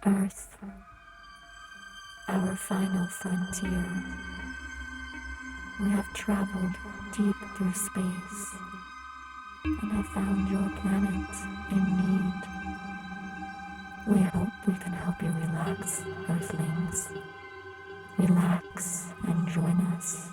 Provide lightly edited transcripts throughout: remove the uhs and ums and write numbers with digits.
Earth, our final frontier. We have traveled deep through space and have found your planet in need. We hope we can help you relax, Earthlings. Relax and join us.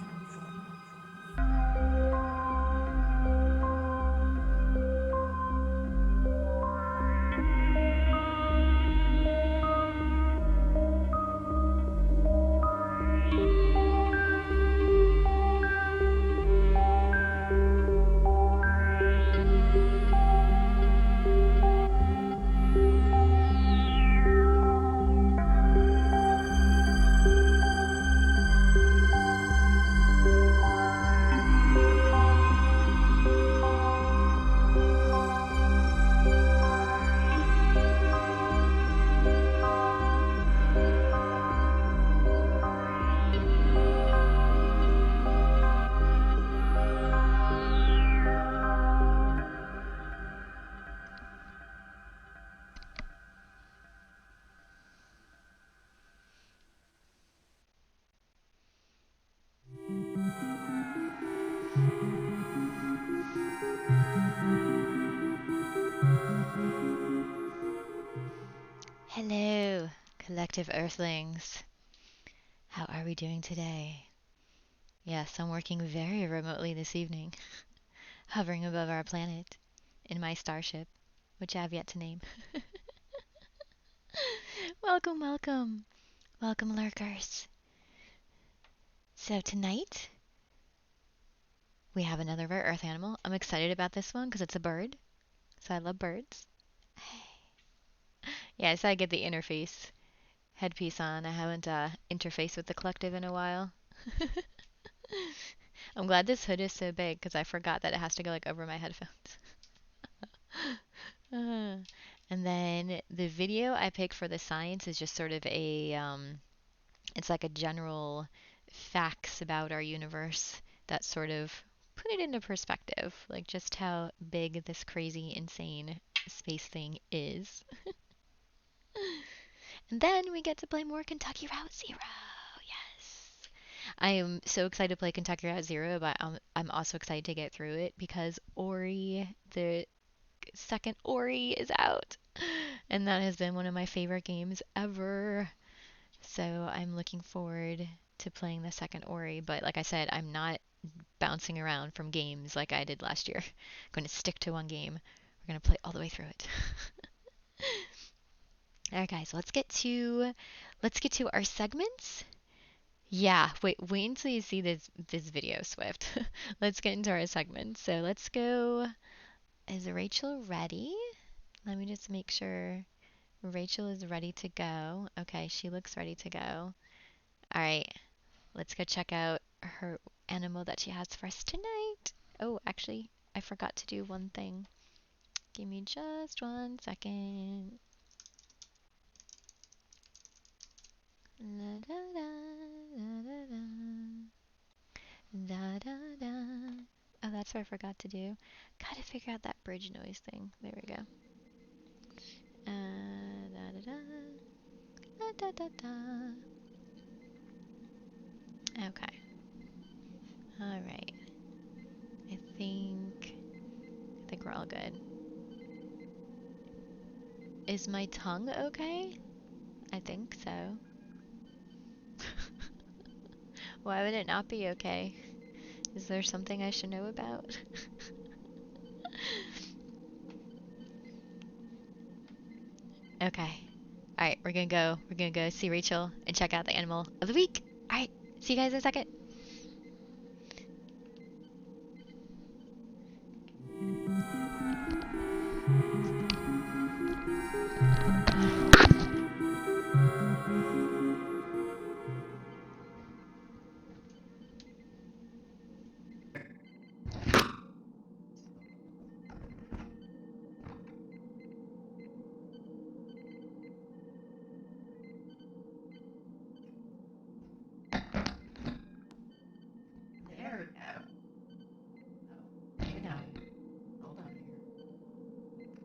Hello, collective Earthlings. How are we doing today? Yes, I'm working very remotely this evening, hovering above our planet in my starship, which I have yet to name. Welcome, welcome, welcome, lurkers. So tonight we have another rare Earth animal. I'm excited about this one because it's a bird, so I love birds. Yeah, so I get the interface headpiece on. I haven't interfaced with the collective in a while. I'm glad this hood is so big because I forgot that it has to go like over my headphones. And then the video I picked for the science is just sort of it's like a general facts about our universe that sort of put it into perspective, like just how big this crazy, insane space thing is. And then we get to play more Kentucky Route Zero. Yes. I am so excited to play Kentucky Route Zero, but I'm also excited to get through it because Ori, the second Ori, is out. And that has been one of my favorite games ever. So I'm looking forward to playing the second Ori. But like I said, I'm not bouncing around from games like I did last year. I'm going to stick to one game. We're going to play all the way through it. All right, guys, let's get to our segments. Yeah, wait until you see this video, Swift. Let's get into our segments. So let's go. Is Rachel ready? Let me just make sure Rachel is ready to go. Okay, she looks ready to go. All right, let's go check out her animal that she has for us tonight. Oh, actually, I forgot to do one thing. Give me just 1 second. Da, da, da, da, da, da, da, da. Oh, that's what I forgot to do. Gotta figure out that bridge noise thing. There we go. Da, da, da, da, da, da. Okay. All right. I think we're all good. Is my tongue okay? I think so. Why would it not be okay? Is there something I should know about? Okay. Alright, we're gonna go see Rachel and check out the animal of the week. Alright, see you guys in a second. There we go. Oh, maybe not. Hold on here.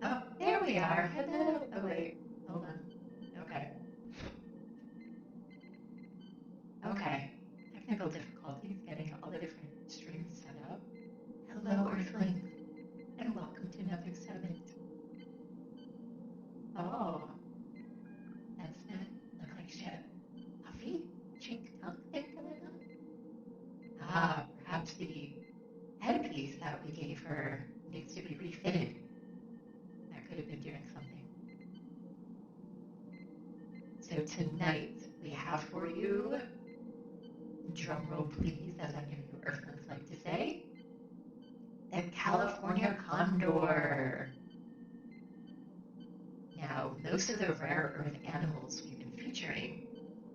Oh, there we are. Hello. Oh wait, hold on. Okay. Oh, that's not look like she had a puffy cheek tongue thing going on. Ah, perhaps the headpiece that we gave her needs to be refitted. That could have been doing something. So tonight we have for you, drum roll please, as I know you Earthlings like to say, the California condor. Now, most of the rare earth animals we've been featuring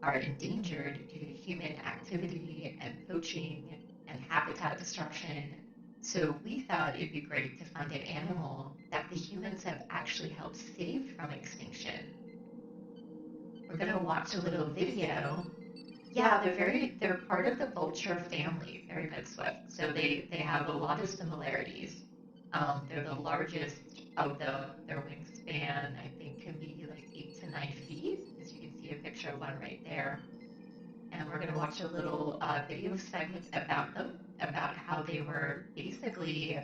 are endangered due to human activity and poaching and habitat destruction. So we thought it'd be great to find an animal that the humans have actually helped save from extinction. We're gonna watch a little video. Yeah, they're part of the vulture family, very good Swift. So they have a lot of similarities. They're the largest of them. Their wingspan, I think, can be like 8 to 9 feet, as you can see a picture of one right there. And we're going to watch a little video segment about them, about how they were basically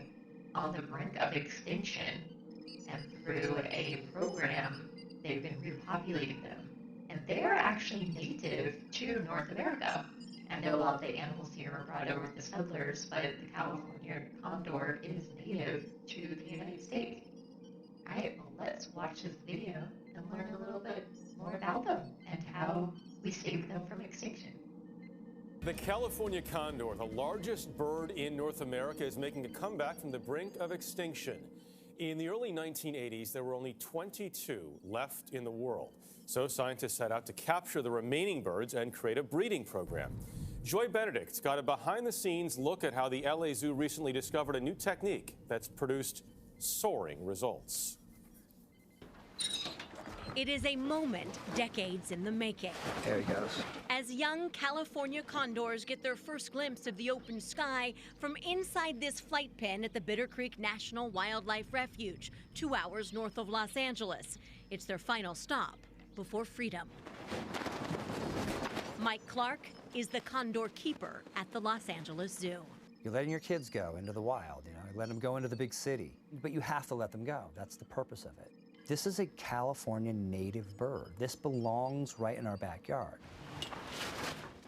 on the brink of extinction. And through a program, they've been repopulating them. And they're actually native to North America. I know a lot of the animals here were brought over with the settlers, but the California condor is native to the United States. All right, well, let's watch this video and learn a little bit more about them and how we saved them from extinction. The California condor, the largest bird in North America, is making a comeback from the brink of extinction. In the early 1980s, there were only 22 left in the world. So scientists set out to capture the remaining birds and create a breeding program. Joy Benedict's got a behind-the-scenes look at how the LA Zoo recently discovered a new technique that's produced soaring results. It is a moment decades in the making. There he goes. As young California condors get their first glimpse of the open sky from inside this flight pen at the Bitter Creek National Wildlife Refuge, 2 hours north of Los Angeles. It's their final stop before freedom. Mike Clark is the condor keeper at the Los Angeles Zoo. You're letting your kids go into the wild, you let them go into the big city. But you have to let them go. That's the purpose of it. This is a California native bird. This belongs right in our backyard.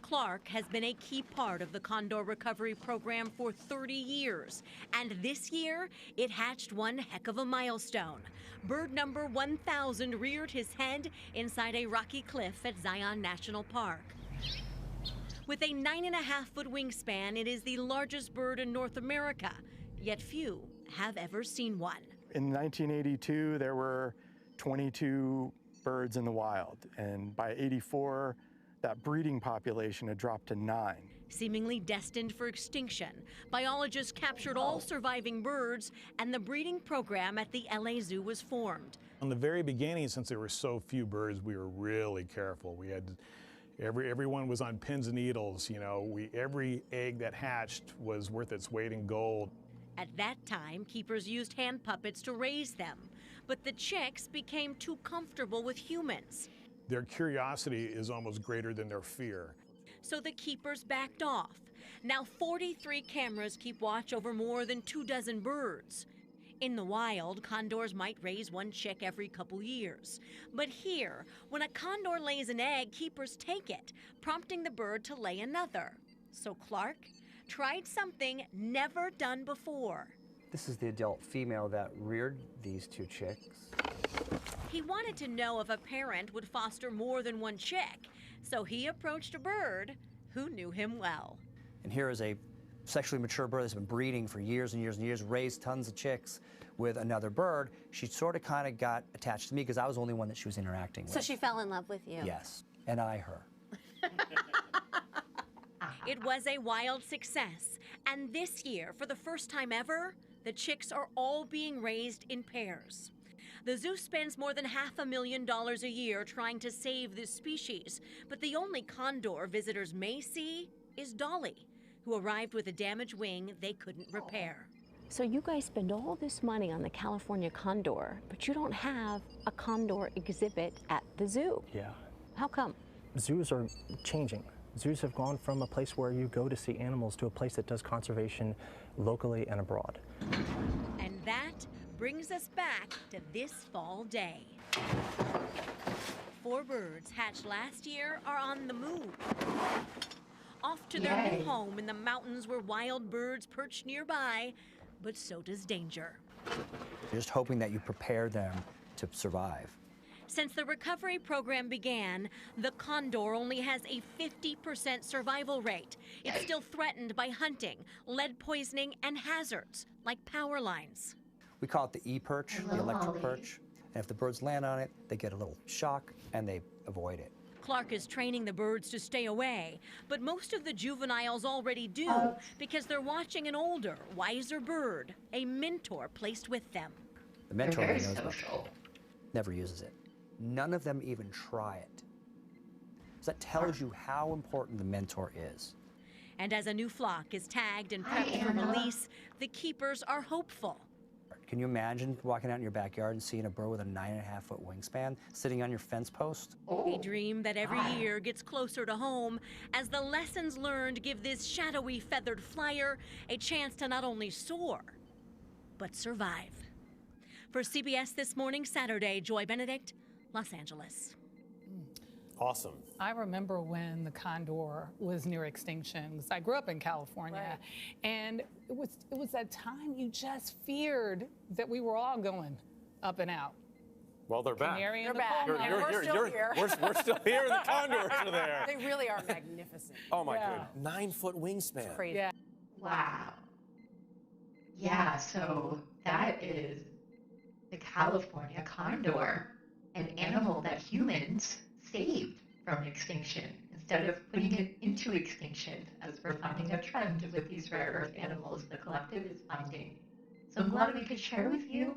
Clark has been a key part of the condor recovery program for 30 years. And this year, it hatched one heck of a milestone. Bird number 1000 reared his head inside a rocky cliff at Zion National Park. With a 9.5-foot wingspan, it is the largest bird in North America, yet few have ever seen one. In 1982, there were 22 birds in the wild, and by 84, that breeding population had dropped to 9. Seemingly destined for extinction, biologists captured all surviving birds, and the breeding program at the LA Zoo was formed. From the very beginning, since there were so few birds, we were really careful. We had everyone was on pins and needles. Every egg that hatched was worth its weight in gold. At that time, keepers used hand puppets to raise them, but the chicks became too comfortable with humans. Their curiosity is almost greater than their fear. So the keepers backed off. Now 43 cameras keep watch over more than 24 birds. In the wild, condors might raise one chick every couple years. But here, when a condor lays an egg, keepers take it, prompting the bird to lay another. So Clark tried something never done before. This is the adult female that reared these 2 chicks. He wanted to know if a parent would foster more than one chick, so he approached a bird who knew him well. And here is a sexually mature bird that's been breeding for years and years and years, raised tons of chicks with another bird. She sort of kind of got attached to me because I was the only one that she was interacting with. So she fell in love with you? Yes, and I her. It was a wild success, and this year, for the first time ever, the chicks are all being raised in pairs. The zoo spends more than $500,000 a year trying to save this species, but the only condor visitors may see is Dolly, who arrived with a damaged wing they couldn't repair. So you guys spend all this money on the California condor, but you don't have a condor exhibit at the zoo. Yeah. How come? Zoos are changing. Zoos have gone from a place where you go to see animals to a place that does conservation locally and abroad. And that brings us back to this fall day. 4 birds hatched last year are on the move. Off to their new home in the mountains where wild birds perch nearby, but so does danger. You're just hoping that you prepare them to survive. Since the recovery program began, the condor only has a 50% survival rate. It's still threatened by hunting, lead poisoning, and hazards like power lines. We call it the E-perch, the electric perch. And if the birds land on it, they get a little shock and they avoid it. Clark is training the birds to stay away, but most of the juveniles already do because they're watching an older, wiser bird, a mentor placed with them. The mentor knows about the tool, never uses it. None of them even try it. So that tells you how important the mentor is. And as a new flock is tagged and prepped for release, the keepers are hopeful. Can you imagine walking out in your backyard and seeing a bird with a 9.5-foot wingspan sitting on your fence post? A dream that every year gets closer to home as the lessons learned give this shadowy feathered flyer a chance to not only soar, but survive. For CBS This Morning, Saturday, Joy Benedict, Los Angeles. Awesome. I remember when the condor was near extinction, 'cause I grew up in California, and it was that time you just feared that we were all going up and out. Well, they're back. Canary in They're the back. coal mine. And we're still here. We're still here. The condors are there. They really are magnificent. Oh my God, 9-foot wingspan. It's crazy. Yeah. Wow. Yeah, so that is the California condor, an animal that humans saved from extinction instead of putting it into extinction, as we're finding a trend with these rare earth animals the collective is finding. So I'm glad we could share with you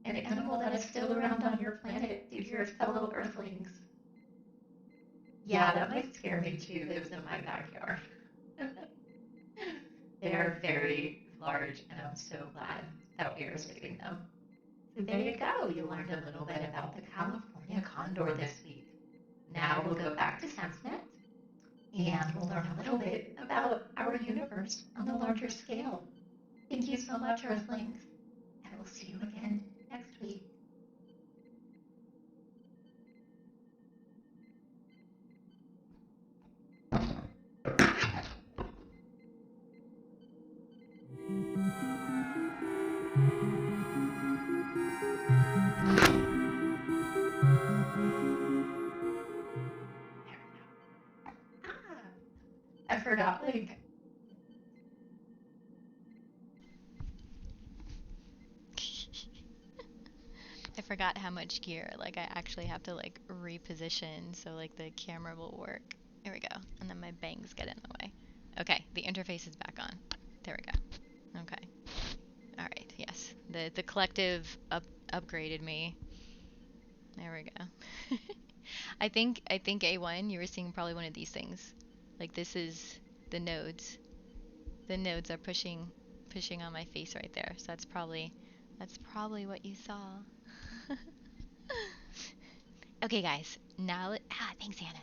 an animal that is still around on your planet due to your fellow earthlings. Yeah, that might scare me too, lives in my backyard. They are very large, and I'm so glad that we are saving them. So there you go. You learned a little bit about the California condor this week. Now we'll go back to SenseNet, and we'll learn a little bit about our universe on a larger scale. Thank you so much, Earthlings, and we'll see you again next week. I forgot, like, I forgot how much gear, like I actually have to like reposition so like the camera will work. There we go. And then my bangs get in the way. Okay, the interface is back on. There we go. Okay. All right, yes. The collective upgraded me. There we go. I think A1, you were seeing probably one of these things. Like this is the nodes. The nodes are pushing on my face right there. So that's probably what you saw. Okay, guys. Now, thanks, Hannah.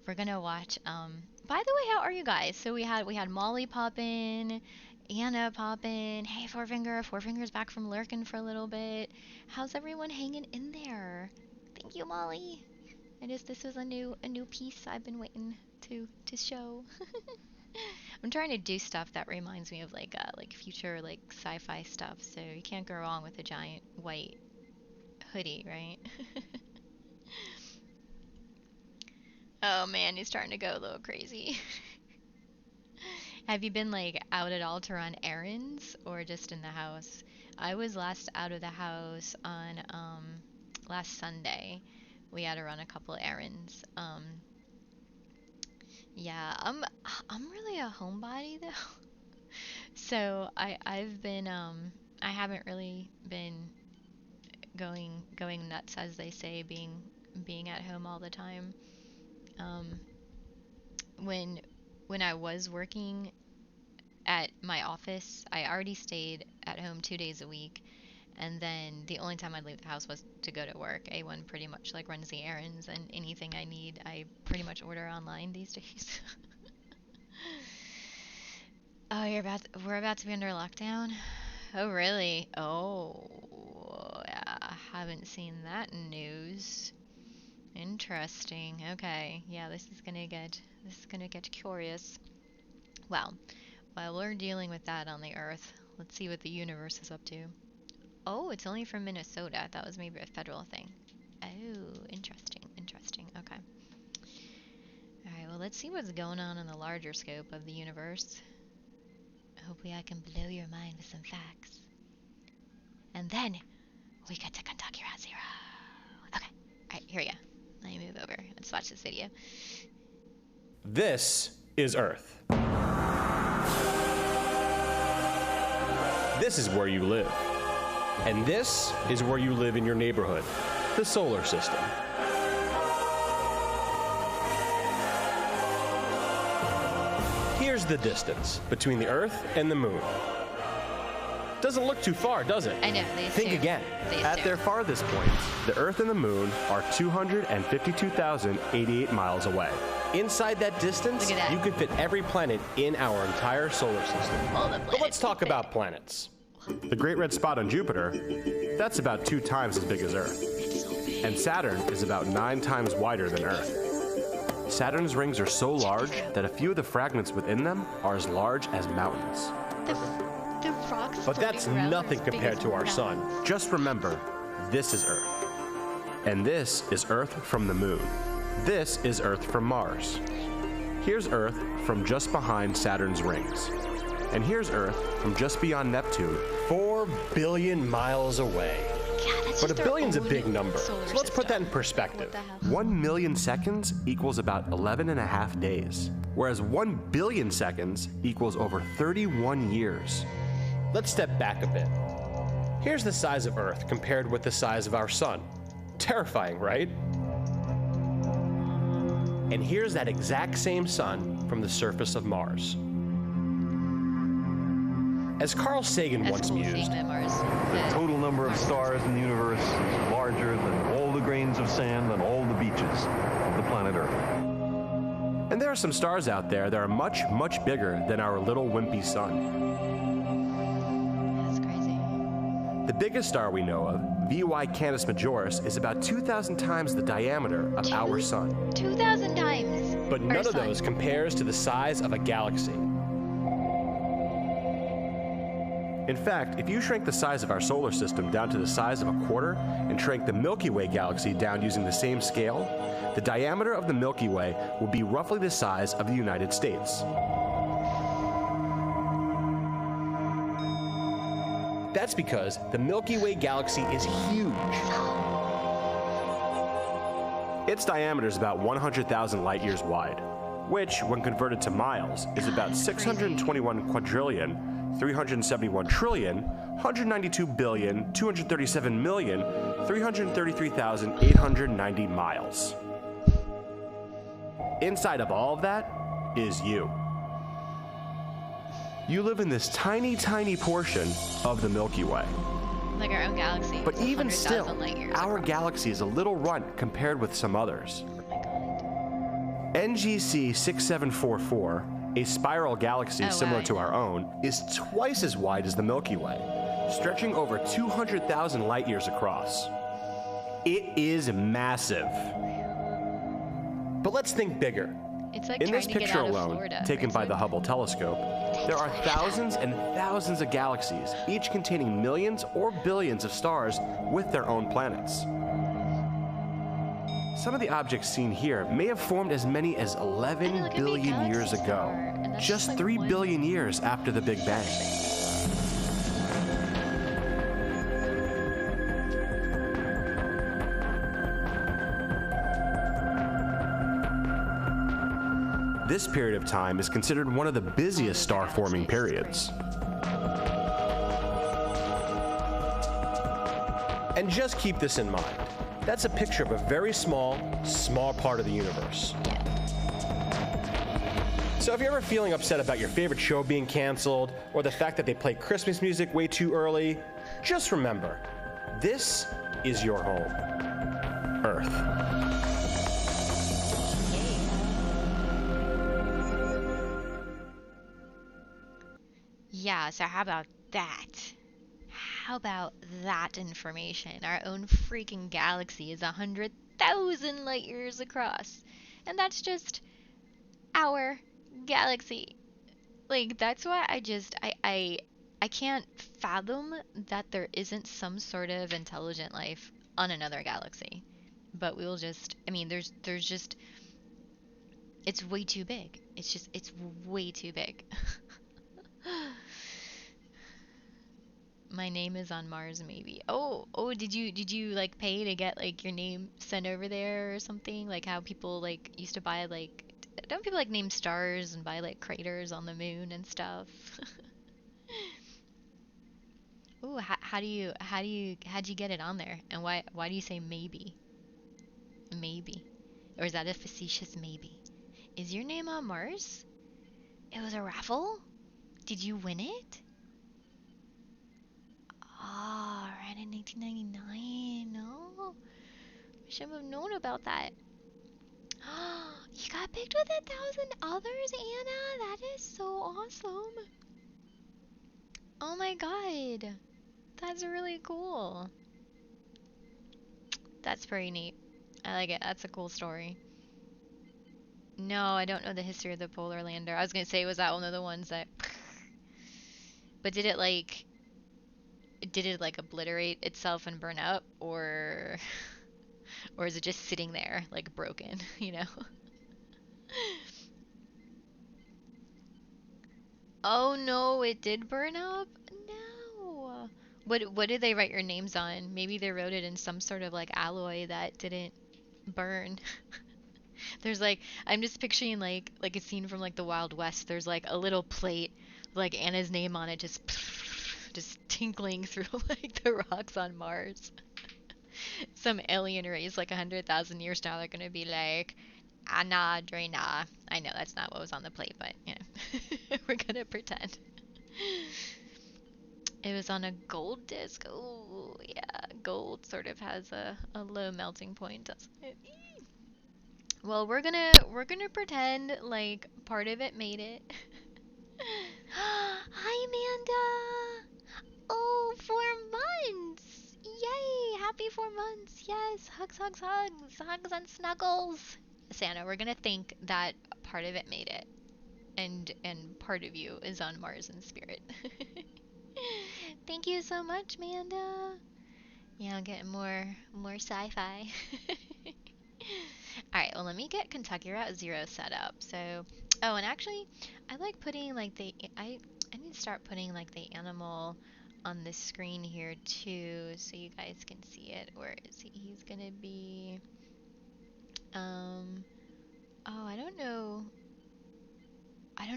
We're gonna watch. By the way, how are you guys? So we had Molly pop in, Anna pop in. Hey, Fourfinger's back from lurking for a little bit. How's everyone hanging in there? Thank you, Molly. This was a new piece I've been waiting to show. I'm trying to do stuff that reminds me of like future like sci-fi stuff. So you can't go wrong with a giant white hoodie, right? Oh man, he's starting to go a little crazy. Have you been like out at all to run errands or just in the house? I was last out of the house on last Sunday. We had to run a couple errands. Yeah, I'm really a homebody though. So I've been I haven't really been going nuts, as they say, being at home all the time. When I was working at my office, I already stayed at home 2 days a week, and then the only time I'd leave the house was to go to work. A1 pretty much like runs the errands, and anything I need, I pretty much order online these days. Oh, we're about to be under lockdown? Oh, really? Oh, Haven't seen that news. Interesting. Okay. Yeah, this is gonna get curious. Well, while we're dealing with that on the Earth, let's see what the universe is up to. Oh, it's only from Minnesota. I thought it was maybe a federal thing. Oh, interesting. Interesting. Okay. Alright, well, let's see what's going on in the larger scope of the universe. Hopefully I can blow your mind with some facts. And then we get to Kentucky Route Zero. Okay. Alright, here we go. Let me move over. Let's watch this video. This is Earth. This is where you live. And this is where you live in your neighborhood, the solar system. Here's the distance between the Earth and the Moon. Doesn't look too far, does it? I know, they Think assume. again. They At assume. their farthest points, the Earth and the Moon are 252,088 miles away. Inside that distance, Look at that. you could fit every planet in our entire solar system. All the But let's talk about planets. The Great Red Spot on Jupiter, that's about 2 times as big as Earth. And Saturn is about 9 times wider than Earth. Saturn's rings are so large that a few of the fragments within them are as large as mountains. The rocks But that's floating around nothing are as big compared as to our sun. mountains. Just remember, this is Earth. And this is Earth from the Moon. This is Earth from Mars. Here's Earth from just behind Saturn's rings. And here's Earth from just beyond Neptune, 4 billion miles away. Yeah, that's But a just our billionn's a own big number. solar So let's put that in system. perspective. What the hell? 1 million seconds equals about 11.5 days, whereas 1 billion seconds equals over 31 years. Let's step back a bit. Here's the size of Earth compared with the size of our sun. Terrifying, right? And here's that exact same sun from the surface of Mars. As Carl Sagan That's once cool seeing mused, that Mars. The total number of stars in the universe is larger than all the grains of sand on all the beaches of the planet Earth. and there are some stars out there that are much, much bigger than our little wimpy sun. That's crazy. The biggest star we know of, VY Canis Majoris, is about 2,000 times the diameter of our sun. 2,000 times. But our none of sun. those compares to the size of a galaxy. In fact, if you shrank the size of our solar system down to the size of a quarter and shrank the Milky Way galaxy down using the same scale, the diameter of the Milky Way would be roughly the size of the United States. That's because the Milky Way galaxy is huge. Its diameter is about 100,000 light years wide, which, when converted to miles, is about 621 quadrillion, 371 trillion, 192 billion, 237 million, 333,890 miles. Inside of all of that is you. You live in this tiny, tiny portion of the Milky Way. Like our own galaxy. But It's even 100,000 still, light years our across. galaxy is a little runt compared with some others. Oh my god. NGC 6744, a spiral galaxy Oh, similar wow, to yeah. our own, is twice as wide as the Milky Way, stretching over 200,000 light years across. It is massive. But let's think bigger. It's like In trying this to get picture out of alone, Florida. taken by right? the Hubble telescope, there are thousands and thousands of galaxies, each containing millions or billions of stars with their own planets. Some of the objects seen here may have formed as many as 11 look at me, billion galaxy years star, ago, and that's just like 3 one- billion years after the Big Bang. This period of time is considered one of the busiest star-forming periods. And just keep this in mind. That's a picture of a very small part of the universe. So if you're ever feeling upset about your favorite show being canceled, or the fact that they play Christmas music way too early, just remember, this is your home, Earth. Yeah, so how about that? How How about that information? Our own freaking galaxy is 100,000 light years across. And that's just our galaxy. Like, that's why I can't fathom that there isn't some sort of intelligent life on another galaxy. But we'll just, I mean, there's just, it's way too big. It's way too big. My name is on Mars, maybe. Oh, did you like pay to get like your name sent over there or something? Like how people like used to buy like, don't people like name stars and buy like craters on the moon and stuff? Ooh, how'd you get it on there? And why do you say maybe? Maybe. Or is that a facetious maybe? Is your name on Mars? It was a raffle? Did you win it? Ah, right in 1999. No. Wish I would have known about that. You got picked with 1,000 others, Anna? That is so awesome. Oh my god. That's really cool. That's pretty neat. I like it. That's a cool story. No, I don't know the history of the polar lander. I was gonna say, was that one of the ones that... But did it like obliterate itself and burn up, or or is it just sitting there like broken, you know? Oh no, it did burn up? No. What did they write your names on? Maybe they wrote it in some sort of like alloy that didn't burn. There's like, I'm just picturing like a scene from like the Wild West. There's like a little plate with like Anna's name on it, just tinkling through like the rocks on Mars. Some alien race like 100,000 years now, they're gonna be like, Anna Drena. I know that's not what was on the plate, but yeah, we're gonna pretend. It was on a gold disc. Oh yeah, gold sort of has a low melting point, doesn't it? Well, we're gonna pretend like part of it made it. Hi, Amanda. Oh, 4 months. Yay! Happy 4 months. Yes. Hugs, hugs, hugs. Hugs and snuggles. Santa, we're gonna think that part of it made it. And part of you is on Mars in spirit. Thank you so much, Amanda. Yeah, I'm getting more sci-fi. All right, well, let me get Kentucky Route Zero set up. So, oh, and actually, I like putting like I need to start putting like the animal on the screen here too, so you guys can see it. Where is he? He's gonna be, oh, I don't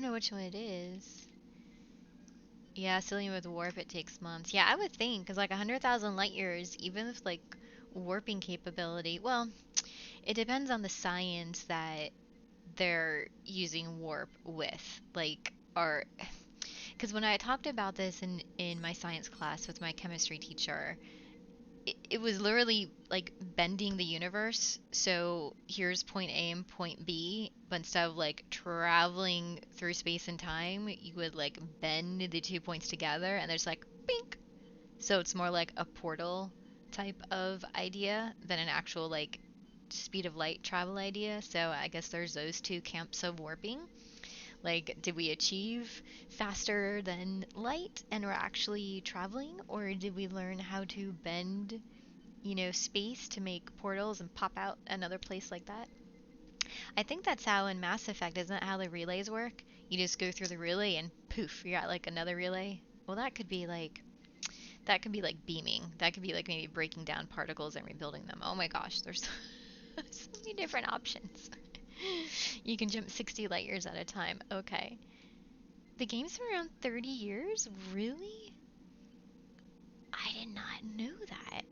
know which one it is. Yeah, Cillian with warp, it takes months. Yeah, I would think, because like 100,000 light years, even with like warping capability, well, it depends on the science that they're using warp with. Like, are, because when I talked about this in my science class with my chemistry teacher, it was literally like bending the universe. So here's point A and point B, but instead of like traveling through space and time, you would like bend the 2 points together and there's like bink. So it's more like a portal type of idea than an actual like speed of light travel idea. So I guess there's those two camps of warping. Like, did we achieve faster than light and we're actually traveling? Or did we learn how to bend, space to make portals and pop out another place like that? I think that's how in Mass Effect, isn't that how the relays work? You just go through the relay and poof, you're at like another relay. Well, that could be like beaming. That could be like maybe breaking down particles and rebuilding them. Oh my gosh, there's so many different options. You can jump 60 light years at a time. Okay. The game's been around 30 years? Really? I did not know that.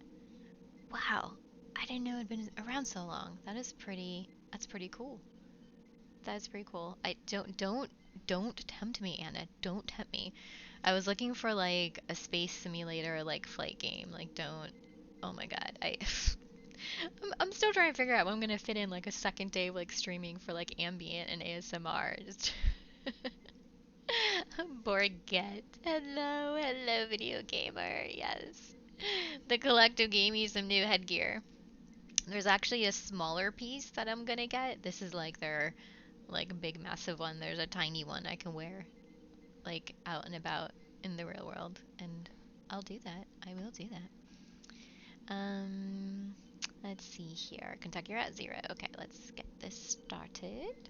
Wow. I didn't know it'd been around so long. That's pretty cool. That's pretty cool. I don't tempt me, Anna. Don't tempt me. I was looking for like a space simulator like flight game. Like don't. Oh my god. I'm still trying to figure out when I'm gonna fit in like a second day of like streaming for like ambient and ASMR. Just Borget. Hello, hello, video gamer. Yes. The collective gave me some new headgear. There's actually a smaller piece that I'm gonna get. This is like their like big massive one. There's a tiny one I can wear like out and about in the real world, and I'll do that. I will do that. Let's see here. Kentucky, you're at 0. Okay, let's get this started.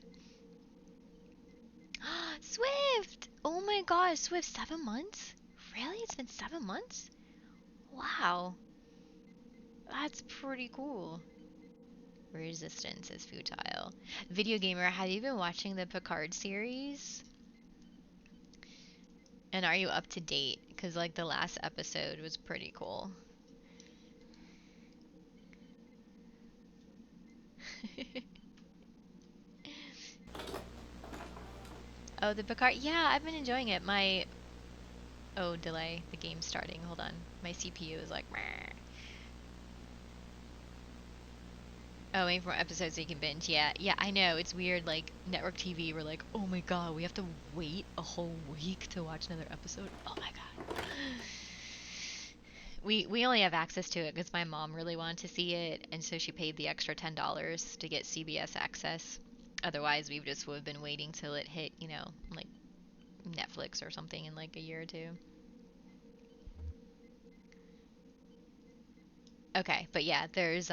Swift! Oh my gosh, Swift, 7 months? Really? It's been 7 months? Wow. That's pretty cool. Resistance is futile. Video gamer, have you been watching the Picard series? And are you up to date? Because like the last episode was pretty cool. Oh, the Picard. Yeah, I've been enjoying it. Oh, delay. The game's starting. Hold on. My CPU is like. Meh. Oh, waiting for more episodes so you can binge. Yeah, I know. It's weird. Like network TV, we're like, oh my god, we have to wait a whole week to watch another episode. Oh my god. We only have access to it because my mom really wanted to see it, and so she paid the extra $10 to get CBS access. Otherwise, we just would have been waiting till it hit, like Netflix or something in like a year or two. Okay, but yeah, there's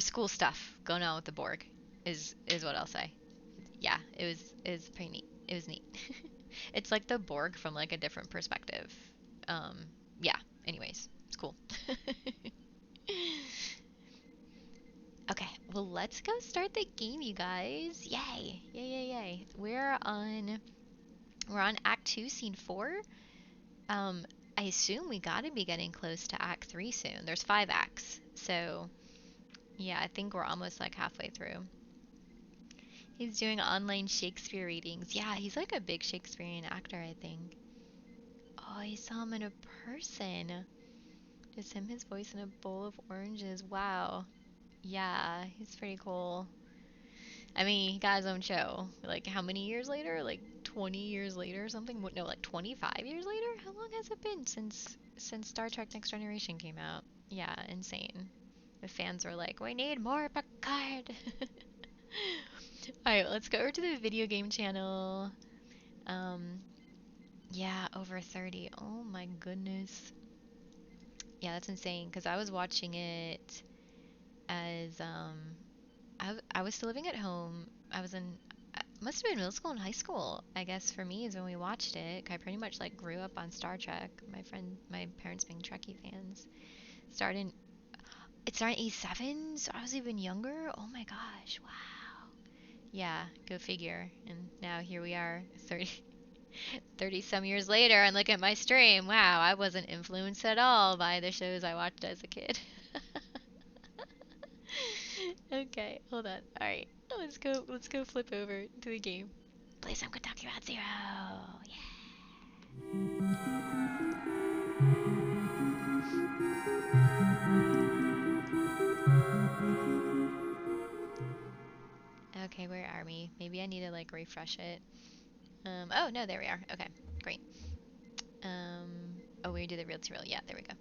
cool stuff going on with the Borg, is what I'll say. Yeah, it was pretty neat. It was neat. It's like the Borg from like a different perspective. Yeah. Anyways, it's cool. Okay, well let's go start the game, you guys. Yay! Yay! We're on Act 2, Scene 4. I assume we gotta be getting close to Act 3 soon. There's 5 acts, so yeah, I think we're almost like halfway through. He's doing online Shakespeare readings. Yeah, he's like a big Shakespearean actor, I think. Oh, I saw him in a person. Just him, his voice, and a bowl of oranges. Wow. Yeah, he's pretty cool. I mean, he got his own show. Like, how many years later? Like, 20 years later or something? No, like 25 years later? How long has it been since Star Trek Next Generation came out? Yeah, insane. The fans were like, we need more Picard. Alright, let's go over to the video game channel. Yeah, over 30. Oh my goodness. Yeah, that's insane, because I was watching it as, I was still living at home. I must have been middle school and high school, I guess, for me, is when we watched it. I pretty much, like, grew up on Star Trek. My parents being Trekkie fans. It started in 87, so I was even younger. Oh my gosh, wow. Yeah, go figure. And now here we are, 30 some years later, and look at my stream. Wow, I wasn't influenced at all by the shows I watched as a kid. Okay, hold on. Alright, let's go flip over to the game. Play some Kentucky Route 0. Yeah. Okay, where are we? Maybe I need to like refresh it. Oh no, there we are. Okay, great. Oh, we do the reel to reel. Yeah, there we go.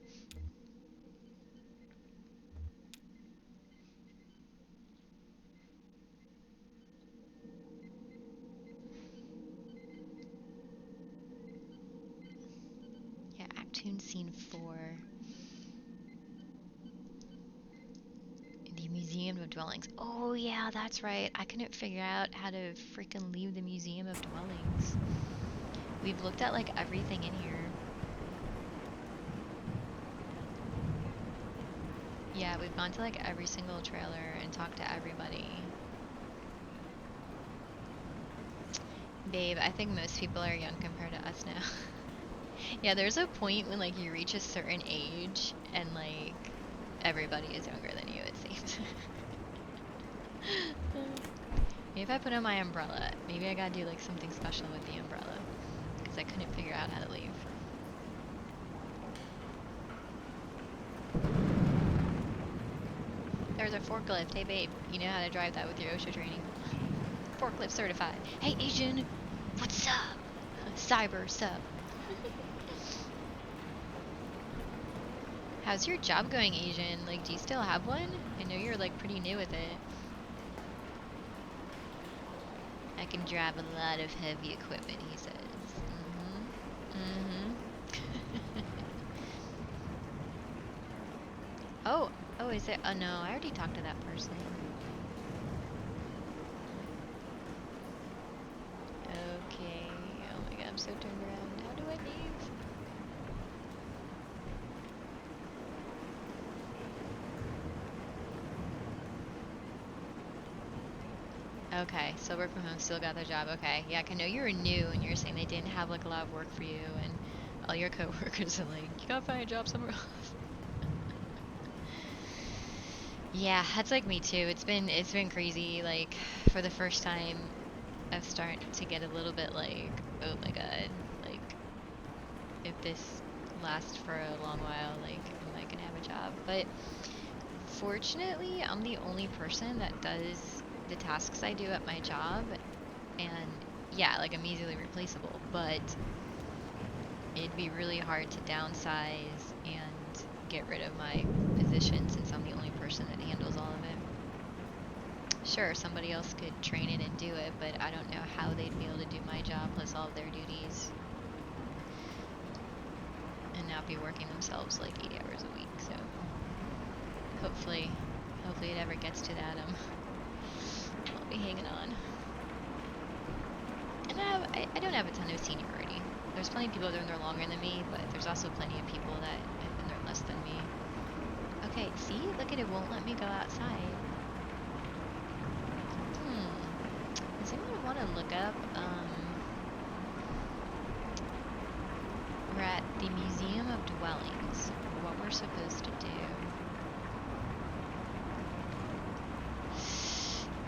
Yeah, Actun Scene 4. The Museum of Dwellings. Oh yeah, that's right. I couldn't figure out how to freaking leave the Museum of Dwellings. We've looked at like everything in here. Yeah, we've gone to like every single trailer and talked to everybody. Babe, I think most people are young compared to us now. Yeah, there's a point when like you reach a certain age and like everybody is younger than you, it seems. Maybe if I put on my umbrella, maybe I gotta do like something special with the umbrella, because I couldn't figure out how to leave. There's a forklift. Hey babe, you know how to drive that with your OSHA training. Forklift certified. Hey Asian, What's up? Cyber sub. How's your job going, Asian? Like, do you still have one? I know you're like pretty new with it. I can drive a lot of heavy equipment, he says. Oh, is it? Oh no, I already talked to that person. Okay. Oh my god, I'm so turned around. How do I leave? Okay, so work from home, still got their job. Okay, yeah, I know you were new and you're saying they didn't have like a lot of work for you, and all your coworkers are like, you gotta find a job somewhere else. Yeah, that's like me too. It's been crazy. Like, for the first time, I've started to get a little bit like, oh my god, like, if this lasts for a long while, like, am I gonna have a job? But fortunately, I'm the only person that does the tasks I do at my job, and yeah, like, I'm easily replaceable, but it'd be really hard to downsize and get rid of my position since I'm the only person that handles all of it. Sure, somebody else could train it and do it, but I don't know how they'd be able to do my job plus all of their duties and not be working themselves like 80 hours a week. So hopefully it ever gets to that. I'll be hanging on. And I don't have a ton of seniority. There's plenty of people that have been there longer than me, but there's also plenty of people that have been there less than me. Okay, see? Look at it, won't let me go outside. Does anyone want to look up, we're at the Museum of Dwellings, what we're supposed to do.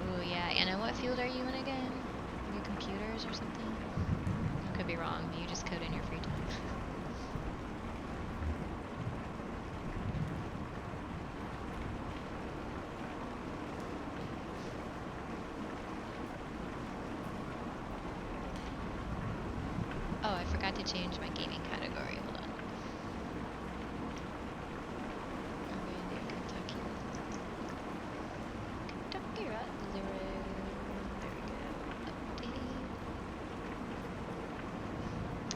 Oh yeah, Anna, what field are you in again? Your computers or something? I could be wrong, you just code in your free time. Oh, I forgot to change my gaming category. Hold on. Kentucky. Kentucky Route 0. There we go. Update.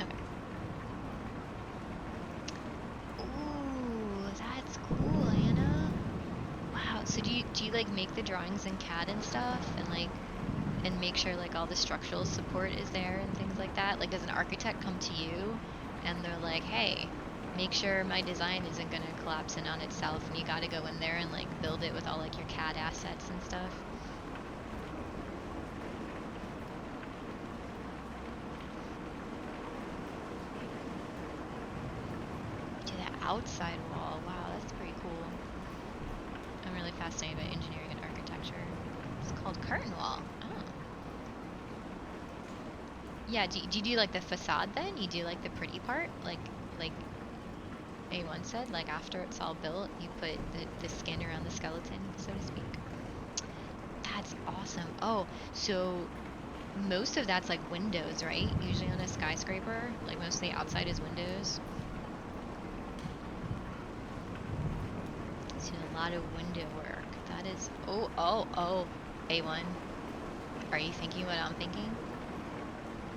Okay. Ooh, that's cool, Anna. Wow. So do you like make the drawings in CAD and stuff, and like, and make sure like all the structural support is there and things like that? Like, does an architect come to you and they're like, hey, make sure my design isn't gonna collapse in on itself, and you gotta go in there and like build it with all like your CAD assets and stuff? To the outside wall. Wow, that's pretty cool. I'm really fascinated by engineering and architecture. It's called curtain wall. Oh. Yeah, do you do like the facade then? You do like the pretty part? Like A1 said, like after it's all built, you put the skin around the skeleton, so to speak. That's awesome. Oh, so most of that's like windows, right? Usually on a skyscraper, like most of the outside is windows. So a lot of window work. That is, oh, A1. Are you thinking what I'm thinking?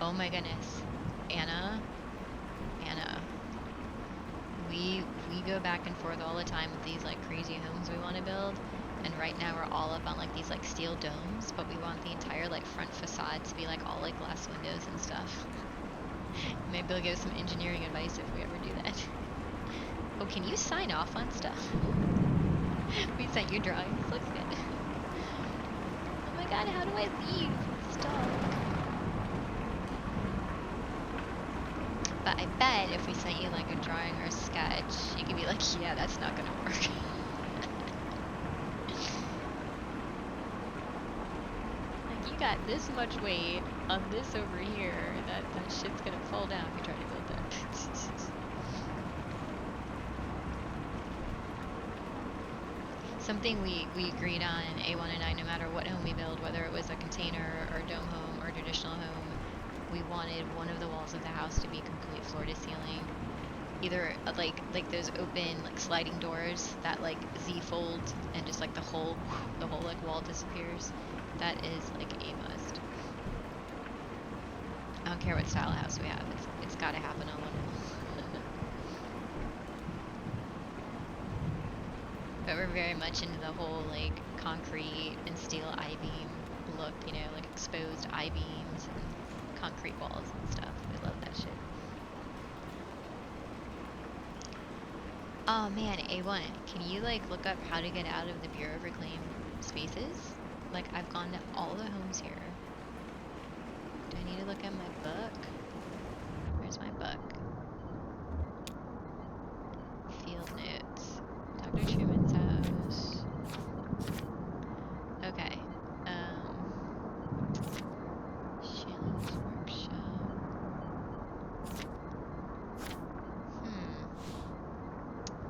Oh my goodness. Anna. We go back and forth all the time with these like crazy homes we want to build, and right now we're all up on like these like steel domes, but we want the entire like front facade to be like all like glass windows and stuff. Maybe they'll give us some engineering advice if we ever do that. Oh, can you sign off on stuff? We sent you drawings. Looks good. Oh my god, how do I leave? Stop. But I bet if we sent you like a drawing or a sketch, you could be like, yeah, that's not gonna work. Like, you got this much weight on this over here, that shit's gonna fall down if you try to build that. Something we agreed on, A1 and I, no matter what home we build, whether it was a container or dome home or traditional home, we wanted one of the walls of the house to be complete floor to ceiling. Either like those open like sliding doors that like Z fold and just like the whole like wall disappears. That is like a must. I don't care what style of house we have. It's got to happen on one wall. But we're very much into the whole like concrete and steel I-beam look, you know, like exposed I-beams and concrete walls and stuff. We love that shit. Oh man, A1, can you like look up how to get out of the Bureau of Reclaimed Spaces? Like I've gone to all the homes here. Do I need to look at my book? Where's my book? Field notes. Dr. Truman's house. Okay. Shannon's workshop.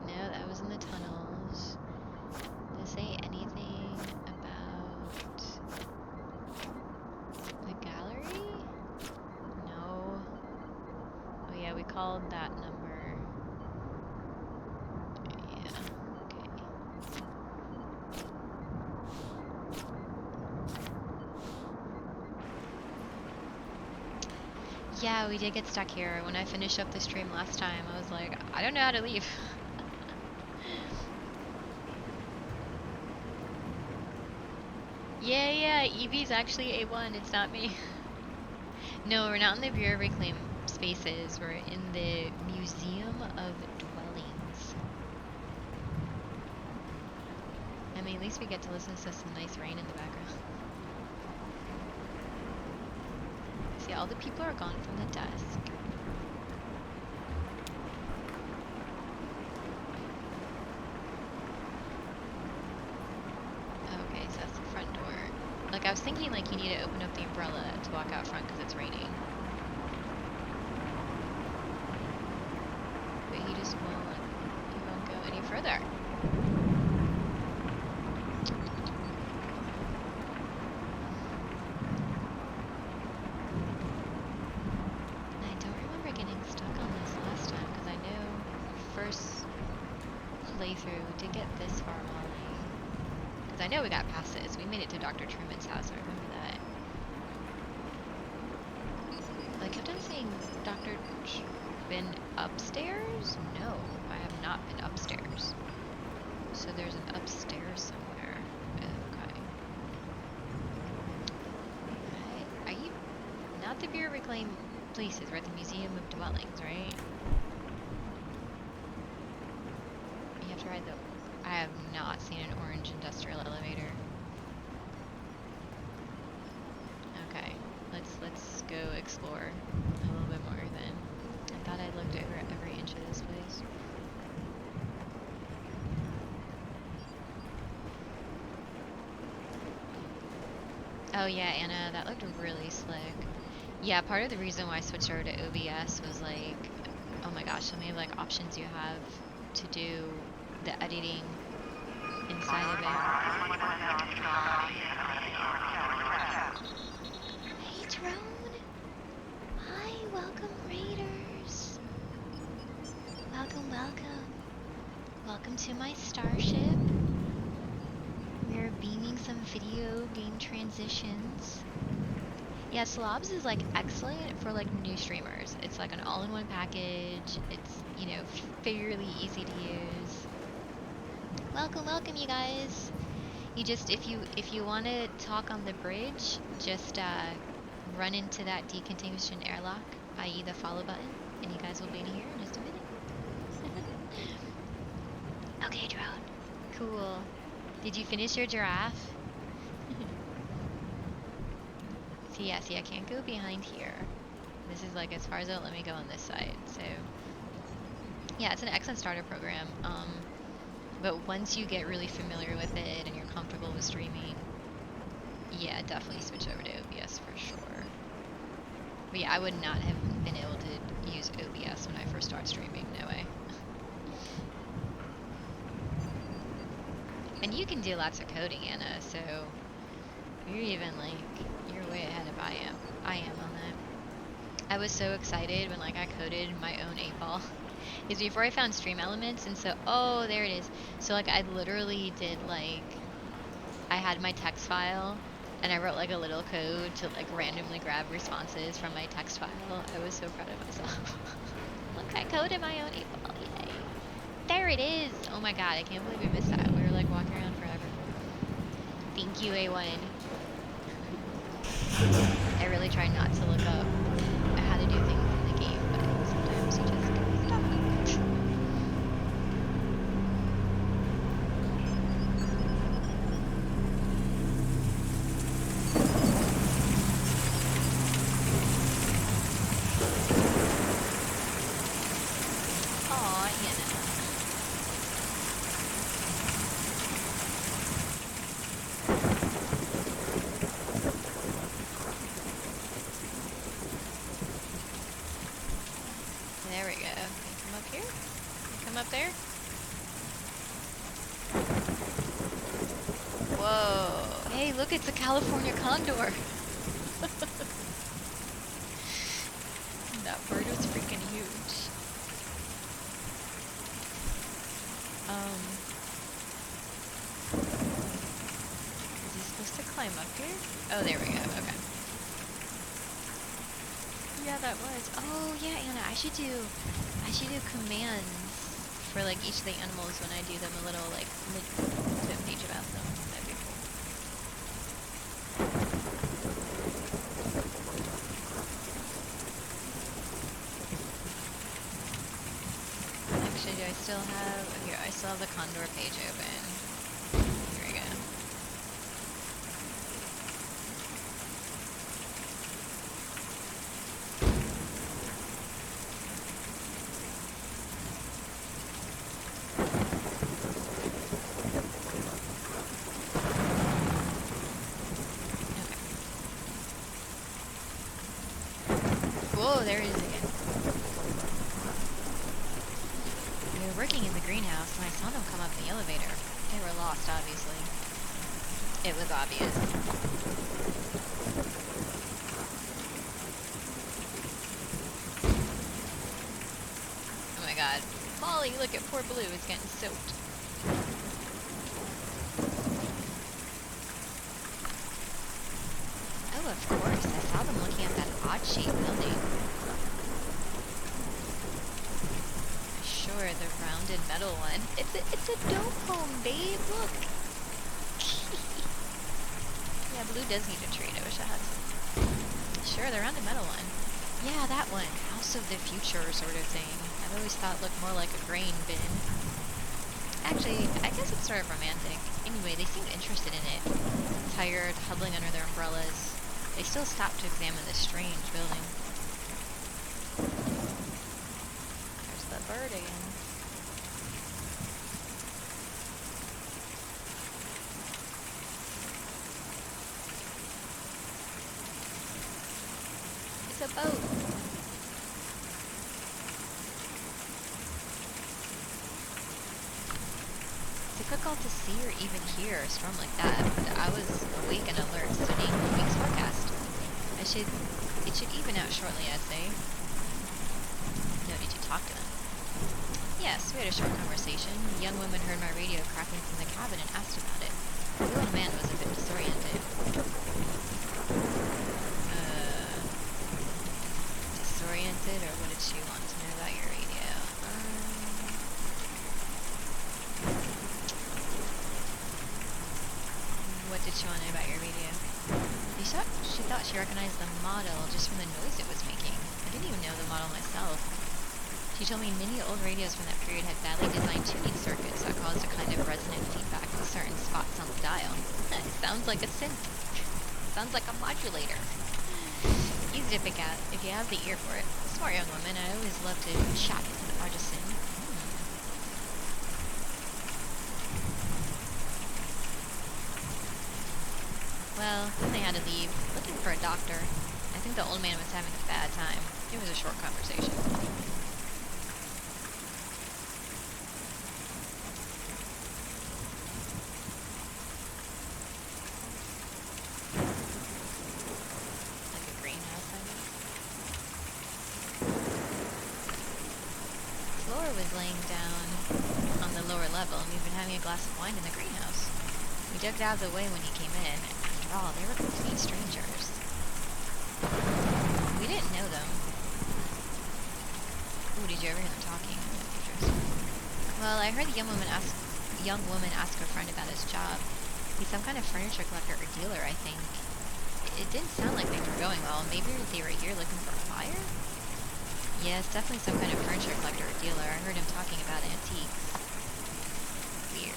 No, that was in the tunnels. Does it say anything about the gallery? No. Oh yeah, we called that number. Yeah, okay. Yeah, we did get stuck here. When I finished up the stream last time, I was like, I don't know how to leave. Yeah, Evie's actually A1, it's not me. No, we're not in the Bureau of Reclaimed Spaces. We're in the Museum of Dwellings. I mean, at least we get to listen to some nice rain in the background. See, all the people are gone from the desk. Okay, so that's the front door. Like, I was thinking, like, you need to open up the umbrella to walk out front because it's raining. But he just won't go any further. I don't remember getting stuck on this last time because I know first playthrough we did get this far, Molly. Because I know we got past this. We made it to Dr. Truman's house. I remember that. Like, kept on saying Dr. Been upstairs? No, I have not been upstairs. So there's an upstairs somewhere. Okay. Right. Are you not the Bureau of Reclaimed Places? We're at the Museum of Dwellings, right? You have to ride the... I have not seen an orange industrial elevator. Okay, let's go explore a little bit more then. I thought I looked over every inch of this place. Oh yeah, Anna, that looked really slick. Yeah, part of the reason why I switched over to OBS was like, oh my gosh, so many like options you have to do the editing inside of it. Hey Drone! Hi, welcome Raiders! Welcome, welcome. Welcome to my starship. We're beaming some video game transitions. Yeah, Slobs is like excellent for like new streamers. It's like an all-in-one package. It's, you know, fairly easy to use. Welcome, welcome you guys. You just, if you want to talk on the bridge, just run into that decontamination airlock, i.e. the follow button, and you guys will be in here in just a minute. Okay, Drone. Cool. Did you finish your giraffe? See, I can't go behind here. This is like as far as it'll let me go on this side, so... Yeah, it's an excellent starter program. But once you get really familiar with it and you're comfortable with streaming, yeah, definitely switch over to OBS for sure. But yeah, I would not have been able to use OBS when I first started streaming, no way. And you can do lots of coding, Anna, so you're even like, you're way ahead of I am on that. I was so excited when like I coded my own 8-ball. Is before I found stream elements, and so oh there it is. So like I literally did like I had my text file and I wrote like a little code to like randomly grab responses from my text file. I was so proud of myself. Look, I coded my own 8-ball, yay. There it is! Oh my god, I can't believe we missed that. We were like walking around forever. Thank you, A1. I really try not to look up how to do things in the game, but sometimes you just get stuck. Aw, Anna. There we go. Can you come up here? Can you come up there? Whoa. Hey, look, it's a California condor. That bird was freaking huge. Is he supposed to climb up here? Oh, there we go. Okay. Yeah, that was. Oh, yeah, Anna, I should do commands for like each of the animals when I do them a little like to a page about them. That'd be cool. Actually, do I still have here? I still have the condor page open. Here we go. Whoa, there it is again. We were working in the greenhouse and I saw them come up the elevator. They were lost, obviously. It was obvious. Oh my god. Molly, look at poor Blue, it's getting soaked. Oh, of course. I saw them looking at that odd-shaped building. Sure, the rounded metal one. It's a dome home, babe. Look. Yeah, Blue does need a treat. I wish I had some. Sure, the rounded metal one. Yeah, that one. House of the future sort of thing. I've always thought it looked more like a grain bin. Actually, I guess it's sort of romantic. Anyway, they seemed interested in it. Tired, huddling under their umbrellas. They still stopped to examine this strange building. There's the bird again. It's a boat. Difficult to see or even hear a storm like that, but I was awake and alert, studying the week's forecast. It should even out shortly, I'd say. No, did you talk to them? Yes, we had a short conversation. The young woman heard my radio crackling from the cabin and asked about it. The old man was a bit disoriented. Disoriented, or what did she want to know about your radio? What did she want to know about your radio? She thought she recognized the model just from the noise it was making. I didn't even know the model myself. She told me many old radios from that period had badly designed tuning circuits that caused a kind of resonant feedback in certain spots on the dial. It sounds like a synth. Sounds like a modulator. Easy to pick out if you have the ear for it. Smart young woman, I always love to chat with an artisan. Well, then they had to leave, looking for a doctor. I think the old man was having a bad time. It was a short conversation. Like a greenhouse, I guess. is laying down on the lower level, and we've been having a glass of wine in the greenhouse. We ducked out of the way when he came in. After all, they were complete strangers. We didn't know them. Ooh, did you ever hear them talking? Well, I heard the young woman ask her friend about his job. He's some kind of furniture collector or dealer, I think. It didn't sound like things were going well. Maybe they were here looking for a fire? Yeah, it's definitely some kind of furniture collector or dealer. I heard him talking about antiques. Weird.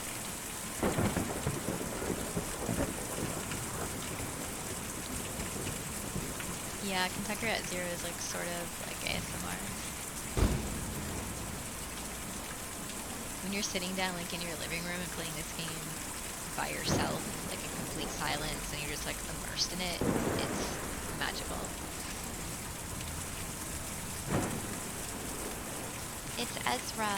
Yeah, Kentucky at Zero is like sort of like ASMR. When you're sitting down like in your living room and playing this game by yourself, like in complete silence, and you're just like immersed in it, it's magical. It's Ezra.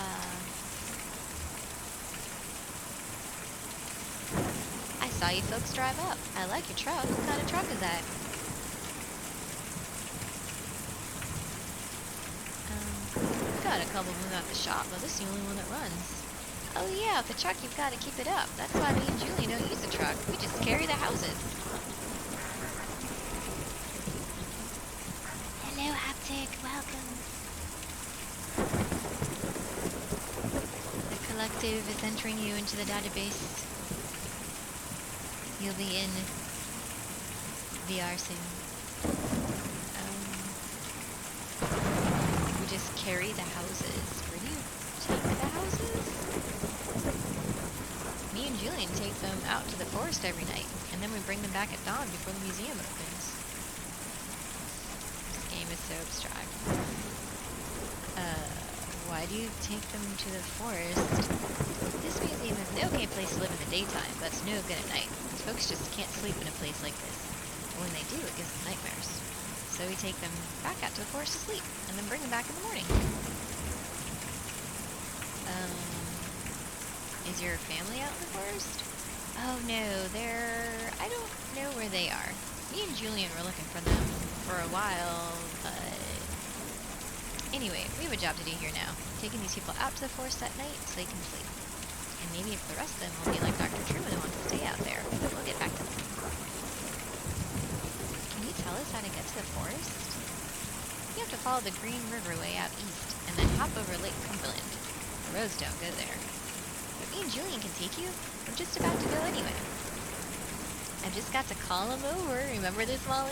I saw you folks drive up. I like your truck. What kind of truck is that? We've got a couple of them at the shop, but this is the only one that runs. Oh yeah, the truck, you've got to keep it up. That's why me and Julie don't use the truck. We just carry the houses. Hello, Haptic. Welcome. The collective is entering you into the database. You'll be in VR soon. We just carry the houses. Where do you take the houses? Me and Julian take them out to the forest every night, and then we bring them back at dawn before the museum opens. This game is so abstract. Why do you take them to the forest? This museum is an okay place to live in the daytime, but it's no good at night. Folks just can't sleep in a place like this. And when they do, it gives them nightmares. So we take them back out to the forest to sleep, and then bring them back in the morning. Is your family out in the forest? Oh no, I don't know where they are. Me and Julian were looking for them for a while, but... Anyway, we have a job to do here now. Taking these people out to the forest at night so they can sleep. And maybe if the rest of them will be like Dr. Truman and want to stay out there, we'll get back to them. Can you tell us how to get to the forest? You have to follow the Green River way out east, and then hop over Lake Cumberland. The roads don't go there. But me and Julian can take you. We're just about to go anyway. I just got to call him over. Remember this, Molly?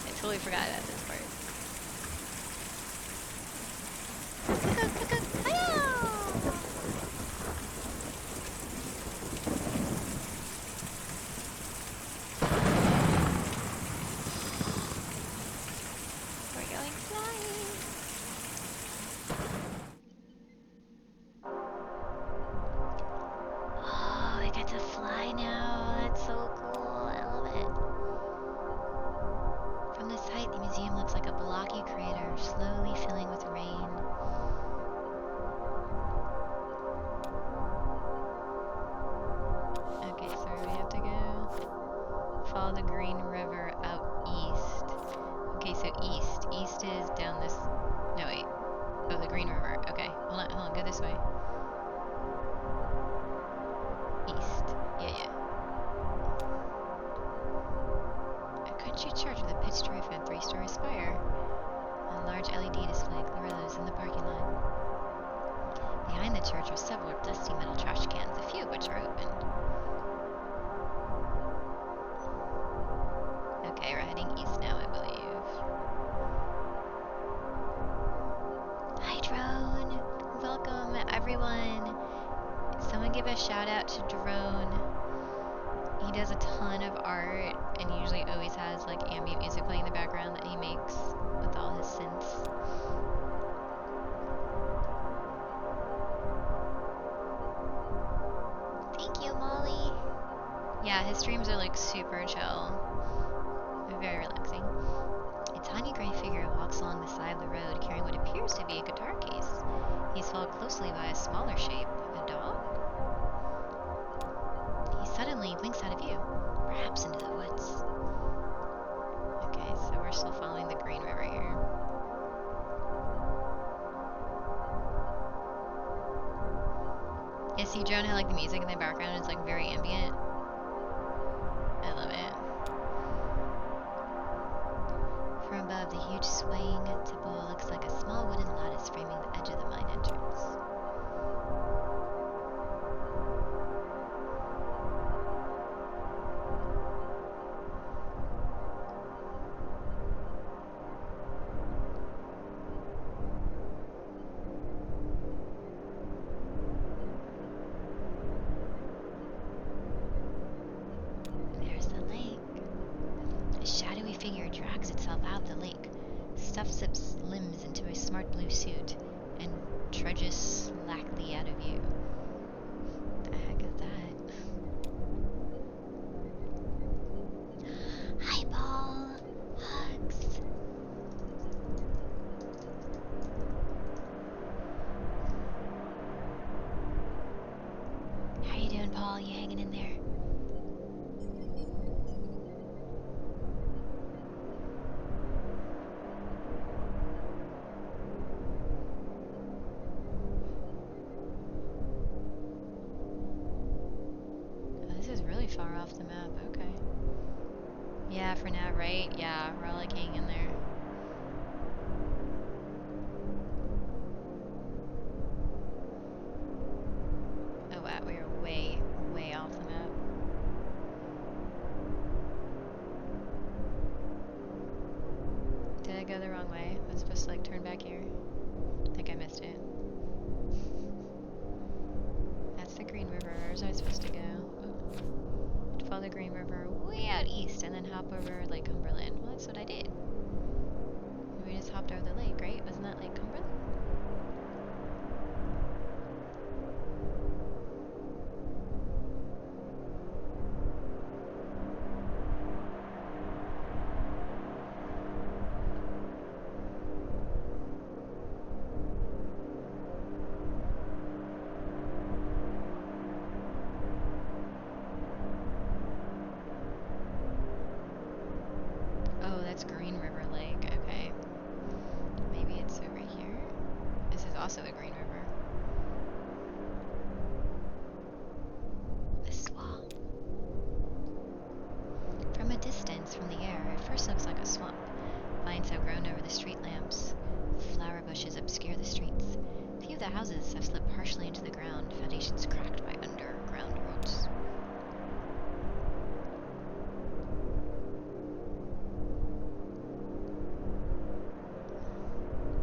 I totally forgot about this part. We're going flying. Oh, I get to fly now. That's so cool. I love it. From this height, the museum looks like a blocky crater, slowly filling with rain. Okay, so we have to go follow the Green River out east. Okay, so east. East is down this... No, wait. Oh, the Green River. Okay, hold on, go this way. East. Yeah. A country church with a pitched roof and a 3-story spire. A large LED display glows in the parking lot. Behind the church are several dusty metal trash cans, a few of which are opened. Okay, we're heading east now, I believe. Hi, Drone! Welcome, everyone! Someone give a shout out to Drone. He does a ton of art and usually always has like ambient music playing in the background that he makes with all his synths. Thank you, Molly. Yeah, his streams are like super chill. They're very relaxing. A tiny gray figure walks along the side of the road carrying what appears to be a guitar case. He's followed closely by a smaller shape, a dog. He suddenly blinks out of view, perhaps into the woods. Okay, so we're still following the Green River here. see, Joan, how like the music in the background is like very ambient. I love it. From above, the huge swaying tipple looks like a small wooden lattice framing the edge of the mine entrance. There's the lake. A shadowy figure drags itself out the lake, stuffs its limbs into a smart blue suit, and trudges slackly out of view. The heck is that? Hi, Paul. Hugs. How you doing, Paul? You hanging in there? Oh, this is really far off the map. Okay. Yeah, for now, right? Yeah, we're all like hanging in there. Oh wow, we are way, way off the map. Did I go the wrong way? I was supposed to like turn back here. I think I missed it. That's the Green River. Where was I supposed to go? Follow the Green River way out east and then hop over Lake Cumberland. Well, that's what I did. We just hopped over the lake, right? Wasn't that Lake Cumberland? Oh, that's Green River Lake. Okay. Maybe it's over here? This is also a Green River. The swamp. From a distance, from the air, it first looks like a swamp. Vines have grown over the street lamps. Flower bushes obscure the streets. A few of the houses have slipped partially into the ground, foundations cracked by underground roots.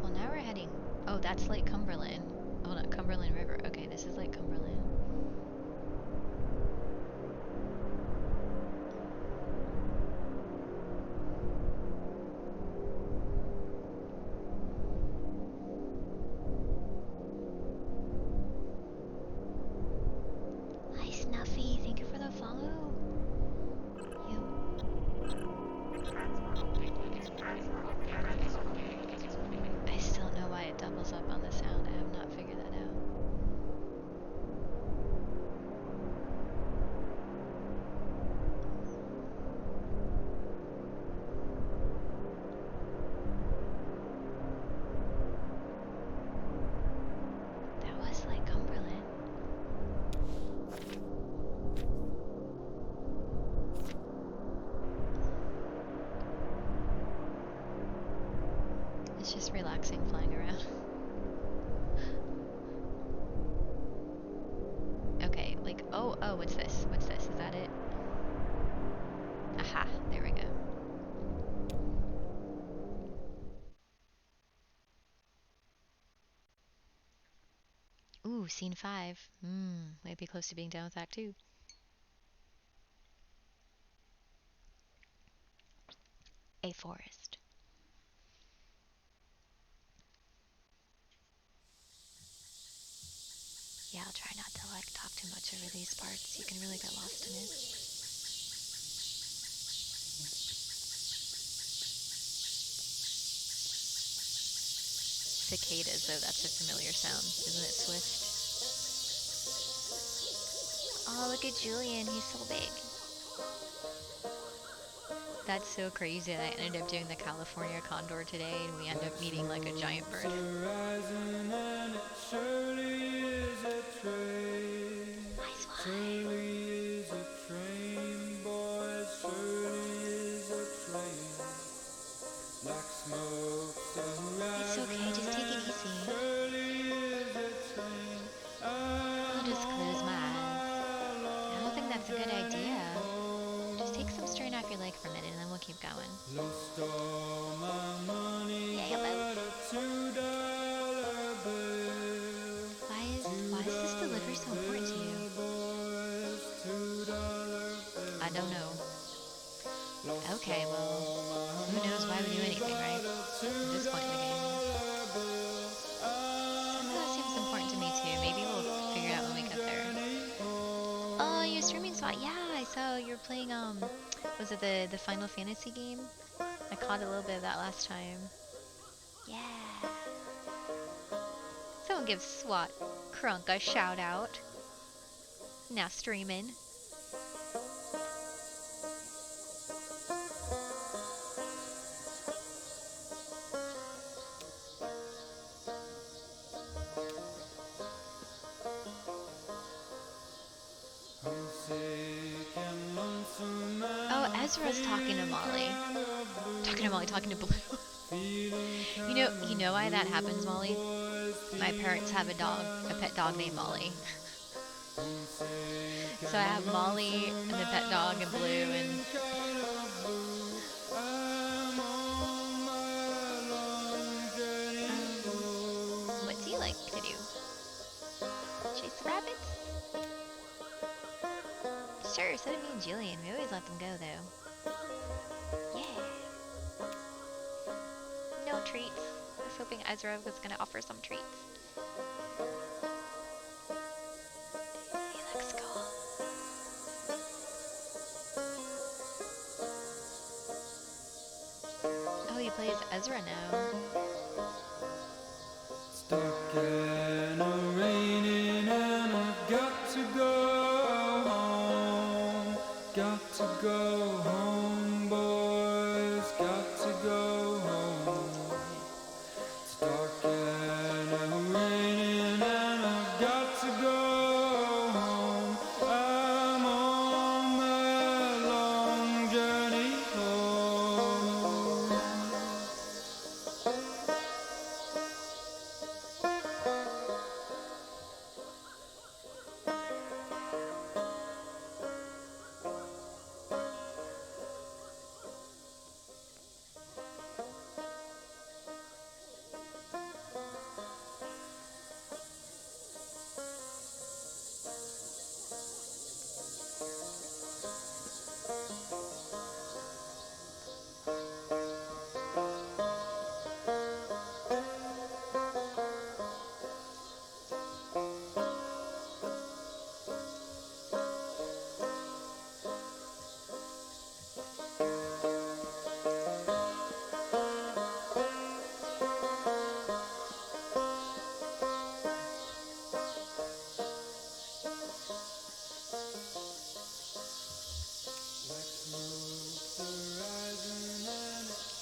Well, now we're heading... Oh, that's Lake Cumberland. Hold on, Cumberland River. Okay, this is Lake Cumberland. Hi, Snuffy. Thank you for the follow. I still don't know why it doubles up on the sound. I have not figured that out. That was like Cumberland. It's just relaxing flying around. Okay, like, oh, what's this? What's this? Is that it? Aha, there we go. Ooh, scene 5. Might be close to being done with Act 2. A forest. Yeah, I'll try not to like talk too much over these parts. You can really get lost in it. Cicadas, though, that's a familiar sound, isn't it, Swift? Oh, look at Julian, he's so big. That's so crazy that I ended up doing the California condor today and we end up meeting like a giant bird. It's okay, just take it easy. I'll just close my eyes. I don't think that's a good idea. Just take some strain off your leg for a minute and then we'll keep going. Yeah, boat. Why is this delivery so important to you? I don't know. Okay, well, who knows why we do anything, right? At this point in the game. That seems important to me too. Maybe we'll figure it out when we get there. Oh, your streaming spot. Yeah, I saw you were playing, was it the Final Fantasy game? I caught a little bit of that last time. Yeah. Someone give SWAT Crunk a shout out. Now streaming. Oh, Ezra's talking to Molly. Talking to Blue. You know why that happens, Molly? My parents have a pet dog named Molly. So I have Molly and the pet dog and Blue and... what do you like to do? Chase the rabbits? Sure, so did me and Jillian. We always let them go, though. Yeah. No treats. I was hoping Ezra was going to offer some treats. He looks cool. Oh, he plays Ezra now. Stuck in a raining and I've got to go home. Got to go home, boys. Got to go home. Stuck in a raining and I've got to go home. I'm on my long journey home.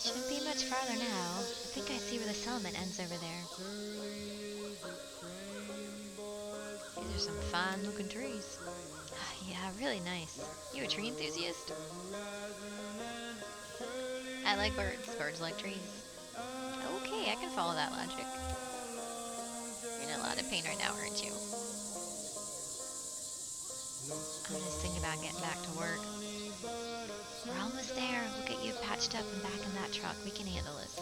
Shouldn't be much farther now. I think I see where the settlement ends over there. These are some fine looking trees. Yeah, really nice. You a tree enthusiast? I like birds. Birds like trees. Okay, I can follow that logic. You're in a lot of pain right now, aren't you? I'm just thinking about getting back to work. We're almost there. We'll get you patched up and back in that truck. We can handle this.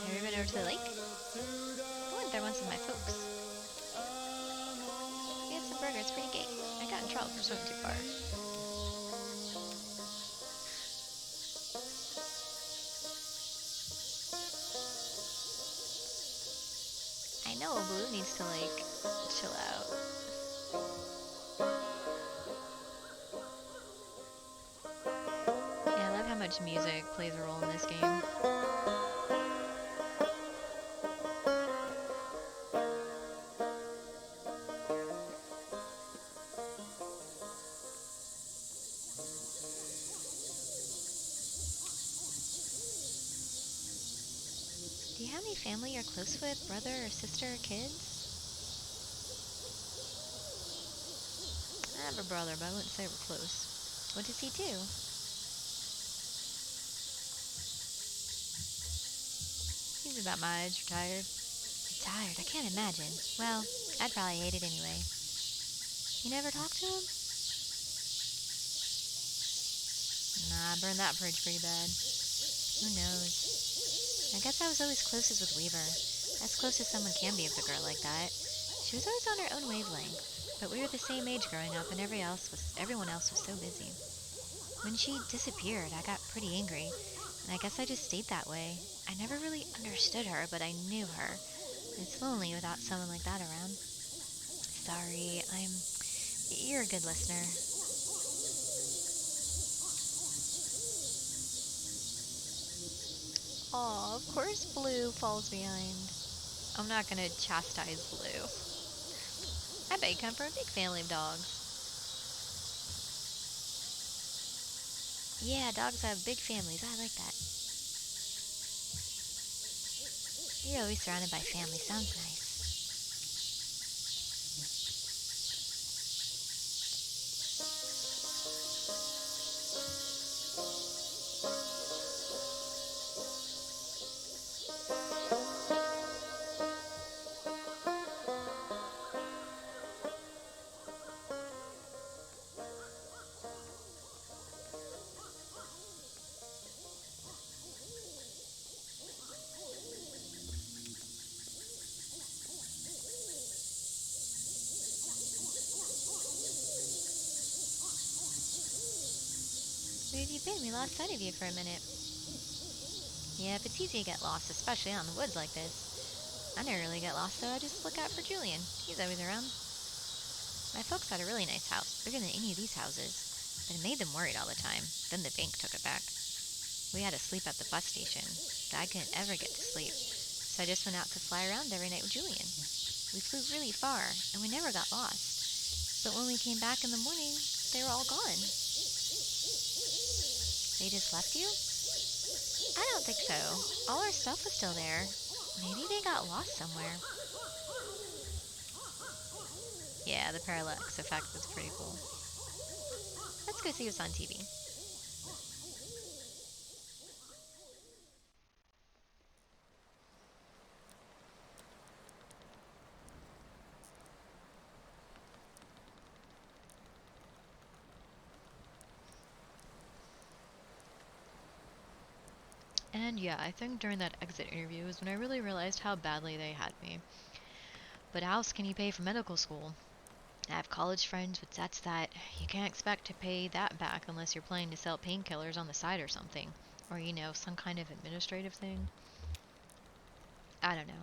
Have you been over to the lake? I went there once with my folks. We had some burgers. It's pretty gay. I got in trouble for swimming too far. I know Blue needs to, like, chill out. Yeah, I love how much music plays a role in this game. have any family you're close with? Brother or sister or kids? I have a brother, but I wouldn't say we're close. What does he do? He's about my age, retired. Retired? I can't imagine. Well, I'd probably hate it anyway. You never talk to him? Nah, I burned that bridge pretty bad. Who knows? I guess I was always closest with Weaver. As close as someone can be with a girl like that. She was always on her own wavelength, but we were the same age growing up and everyone else was so busy. When she disappeared, I got pretty angry, and I guess I just stayed that way. I never really understood her, but I knew her. It's lonely without someone like that around. Sorry, you're a good listener. Aw, of course Blue falls behind. I'm not gonna chastise Blue. I bet you come from a big family of dogs. Yeah, dogs have big families. I like that. You're always surrounded by family. Sounds nice. Where have you been? We lost sight of you for a minute. Yeah, if it's easy to get lost, especially out in the woods like this. I never really get lost, so I just look out for Julian. He's always around. My folks had a really nice house, bigger than any of these houses, but it made them worried all the time. Then the bank took it back. We had to sleep at the bus station. I couldn't ever get to sleep, so I just went out to fly around every night with Julian. We flew really far, and we never got lost. But when we came back in the morning, they were all gone. They just left you? I don't think so. All our stuff was still there. Maybe they got lost somewhere. Yeah, the parallax effect was pretty cool. Let's go see what's on TV. And yeah, I think during that exit interview is when I really realized how badly they had me. But how else can you pay for medical school? I have college friends with debts that you can't expect to pay that back unless you're planning to sell painkillers on the side or something. Or, some kind of administrative thing. I don't know.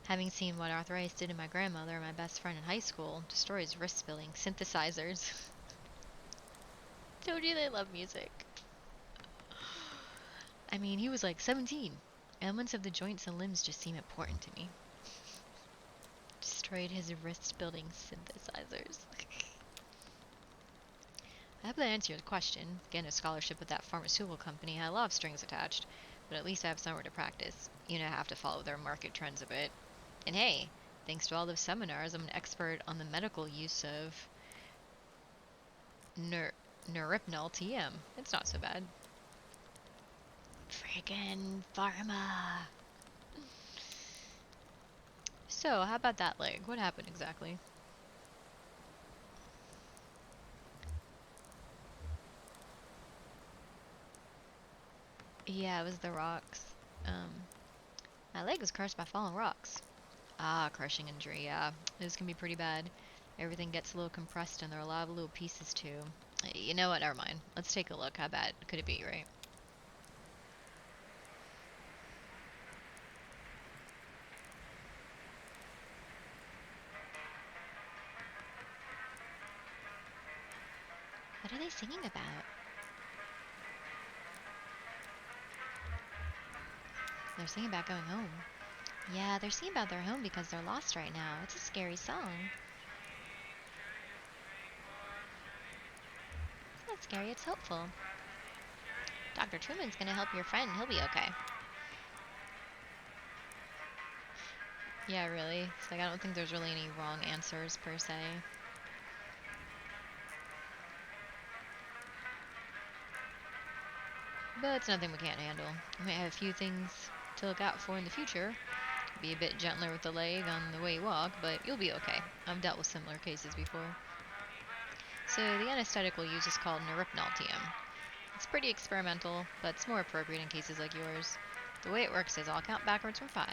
Having seen what arthritis did to my grandmother and my best friend in high school, destroys wrist building synthesizers. Told you they love music. I mean, he was like 17. Elements of the joints and limbs just seem important to me. Destroyed his wrist-building synthesizers. I hope that answers your question. Getting a scholarship with that pharmaceutical company had a lot of strings attached, but at least I have somewhere to practice. I have to follow their market trends a bit. And hey, thanks to all those seminars, I'm an expert on the medical use of Neripnol TM. It's not so bad. Friggin' pharma. So, how about that leg? What happened exactly? Yeah, it was the rocks. My leg was crushed by falling rocks. Ah, crushing injury, yeah. This can be pretty bad. Everything gets a little compressed and there are a lot of little pieces too. You know what, never mind. Let's take a look. How bad could it be, right? What are they singing about? They're singing about going home. Yeah, they're singing about their home because they're lost right now. It's a scary song. It's not scary, it's hopeful. Dr. Truman's gonna help your friend. He'll be okay. Yeah, really. It's like I don't think there's really any wrong answers per se. But it's nothing we can't handle. We might have a few things to look out for in the future. Be a bit gentler with the leg on the way you walk, but you'll be okay. I've dealt with similar cases before. So the anesthetic we'll use is called Neripnol TM. It's pretty experimental, but it's more appropriate in cases like yours. The way it works is I'll count backwards from 5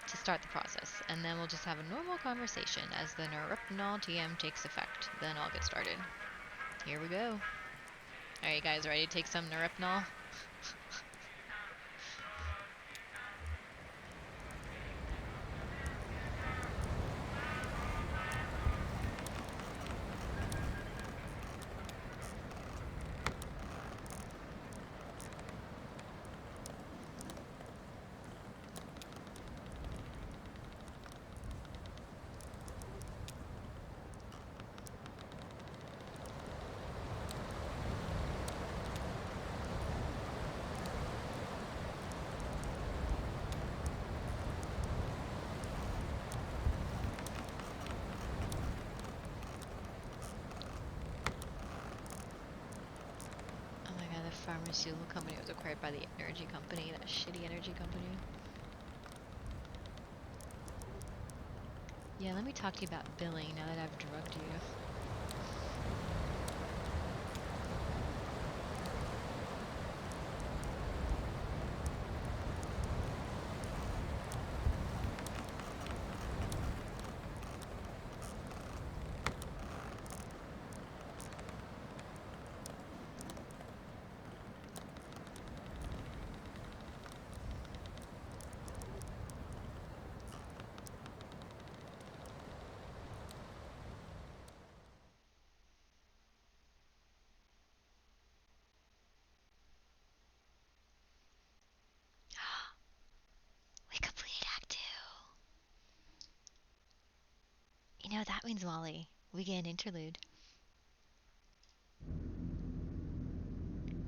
to start the process, and then we'll just have a normal conversation as the Neripnol TM takes effect. Then I'll get started. Here we go. Are you guys ready to take some Neripnol? Pharmaceutical company was acquired by the energy company, that shitty energy company. Yeah, let me talk to you about billing now that I've drugged you. We completed Act 2. You know what that means, Molly? We get an interlude.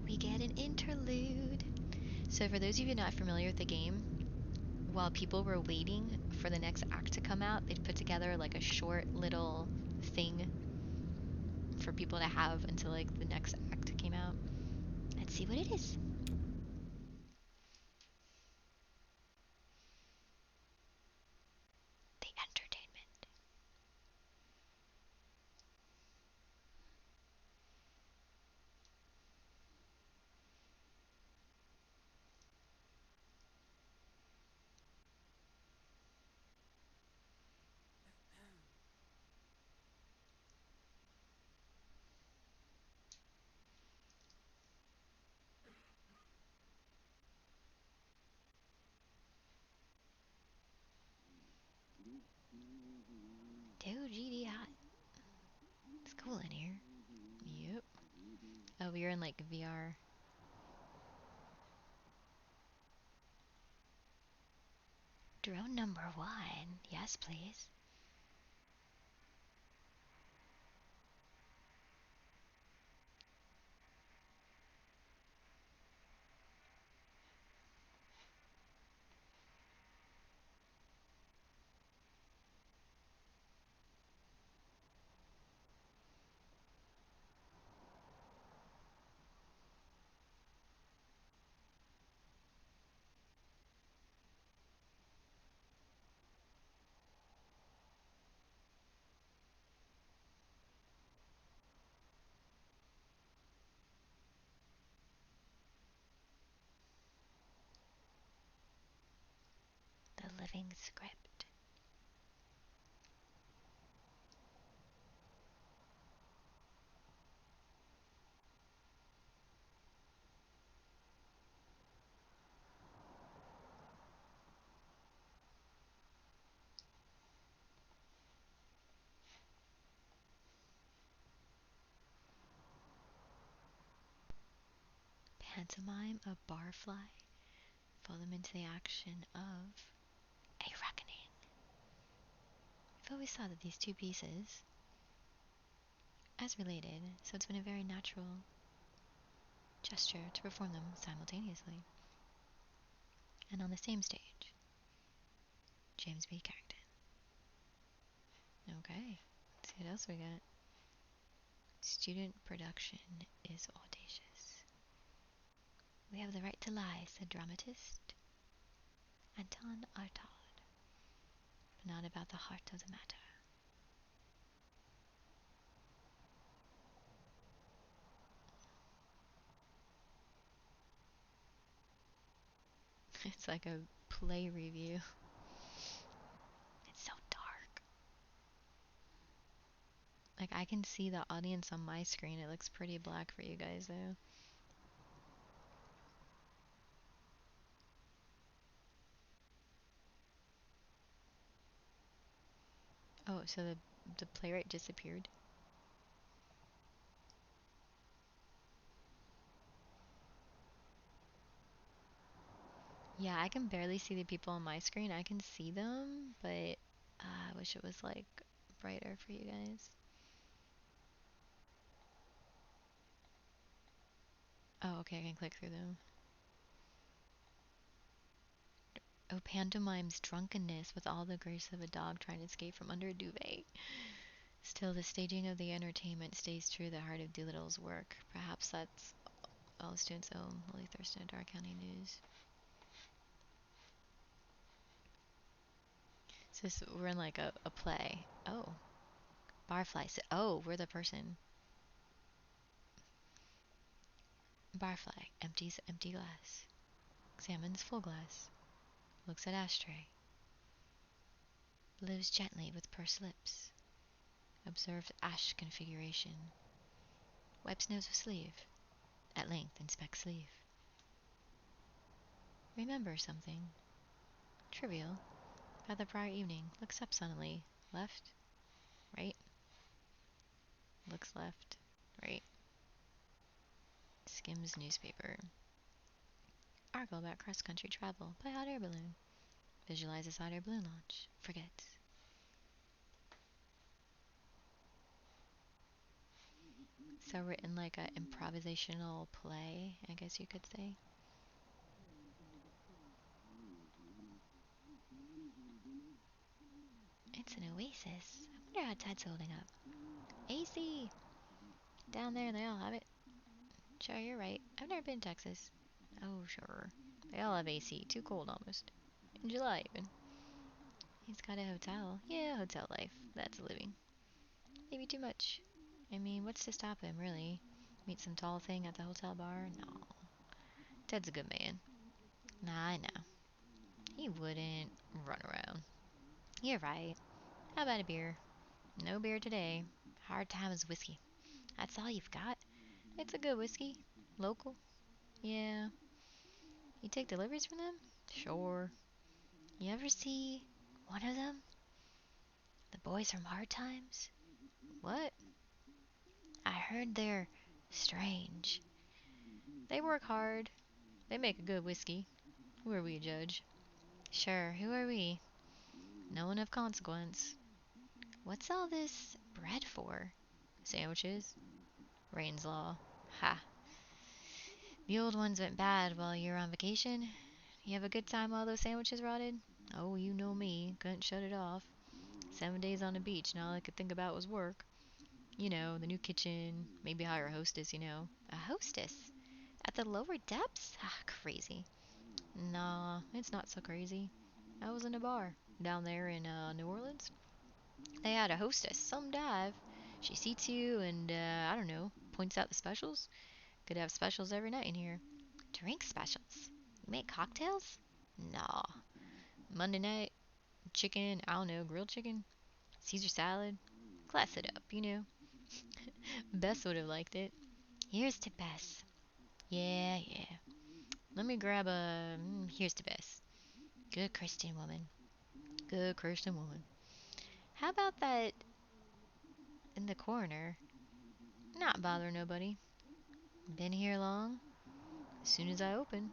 We get an interlude. So for those of you not familiar with the game, while people were waiting for the next act to come out, they'd put together like a short little thing for people to have until like the next act came out. Let's see what it is. The entertainment. Dude, GD hot. It's cool in here. Yep. Oh, we're in like VR. Drone number 1. Yes, please. The living script. Pantomime of barfly. Follow them into the action of a reckoning. I've always thought that these two pieces as related, so it's been a very natural gesture to perform them simultaneously and on the same stage. James B. Carrington. Okay, let's see what else we got. Student production is audacious. We have the right to lie, said dramatist Anton Artaud, but not about the heart of the matter. It's like a play review. It's so dark. Like, I can see the audience on my screen. It looks pretty black for you guys, though. Oh, so the playwright disappeared? Yeah, I can barely see the people on my screen. I can see them, but I wish it was, like, brighter for you guys. Oh, okay, I can click through them. Oh, pantomime's drunkenness with all the grace of a dog trying to escape from under a duvet. Still, the staging of the entertainment stays true to the heart of Doolittle's work. Perhaps that's all the students own. Lily Thurston, Dark County News. So we're in like a play. Oh. Barfly. So, oh, we're the person. Barfly empties empty glass. Examines full glass. Looks at ashtray. Blows gently with pursed lips. Observes ash configuration. Wipes nose with sleeve. At length inspects sleeve. Remembers something. Trivial. About the prior evening. Looks up suddenly. Left. Right. Looks left. Right. Skims newspaper. Article about cross-country travel by hot air balloon. Visualizes hot air balloon launch. Forgets. So we're in like a improvisational play, I guess you could say. It's an oasis. I wonder how Ted's holding up. AC! Down there they all have it. Sure, you're right. I've never been to Texas. Oh, sure. They all have AC. Too cold almost. In July even. He's got a hotel. Yeah, hotel life. That's a living. Maybe too much. I mean, what's to stop him, really? Meet some tall thing at the hotel bar? No. Ted's a good man. Nah, I know. He wouldn't run around. You're right. How about a beer? No beer today. Hard time is whiskey. That's all you've got? It's a good whiskey. Local. Yeah. You take deliveries from them? Sure. You ever see one of them? The boys from Hard Times? What? I heard they're strange. They work hard. They make a good whiskey. Who are we to judge? Sure, who are we? No one of consequence. What's all this bread for? Sandwiches? Rain's Law. Ha. The old ones went bad while you were on vacation. You have a good time while those sandwiches rotted? Oh, you know me. Couldn't shut it off. 7 days on the beach and all I could think about was work. You know, the new kitchen. Maybe hire a hostess, you know. A hostess? At the lower depths? Ah, crazy. Nah, it's not so crazy. I was in a bar down there in New Orleans. They had a hostess, some dive. She seats you and, I don't know, points out the specials. Could have specials every night in here. Drink specials? You make cocktails? Nah. Monday night, chicken, I don't know, grilled chicken, Caesar salad. Class it up, you know. Bess would have liked it. Here's to Bess. Yeah, yeah. Let me grab a... here's to Bess. Good Christian woman. Good Christian woman. How about that in the corner? Not bother nobody. Been here long? As soon as I open.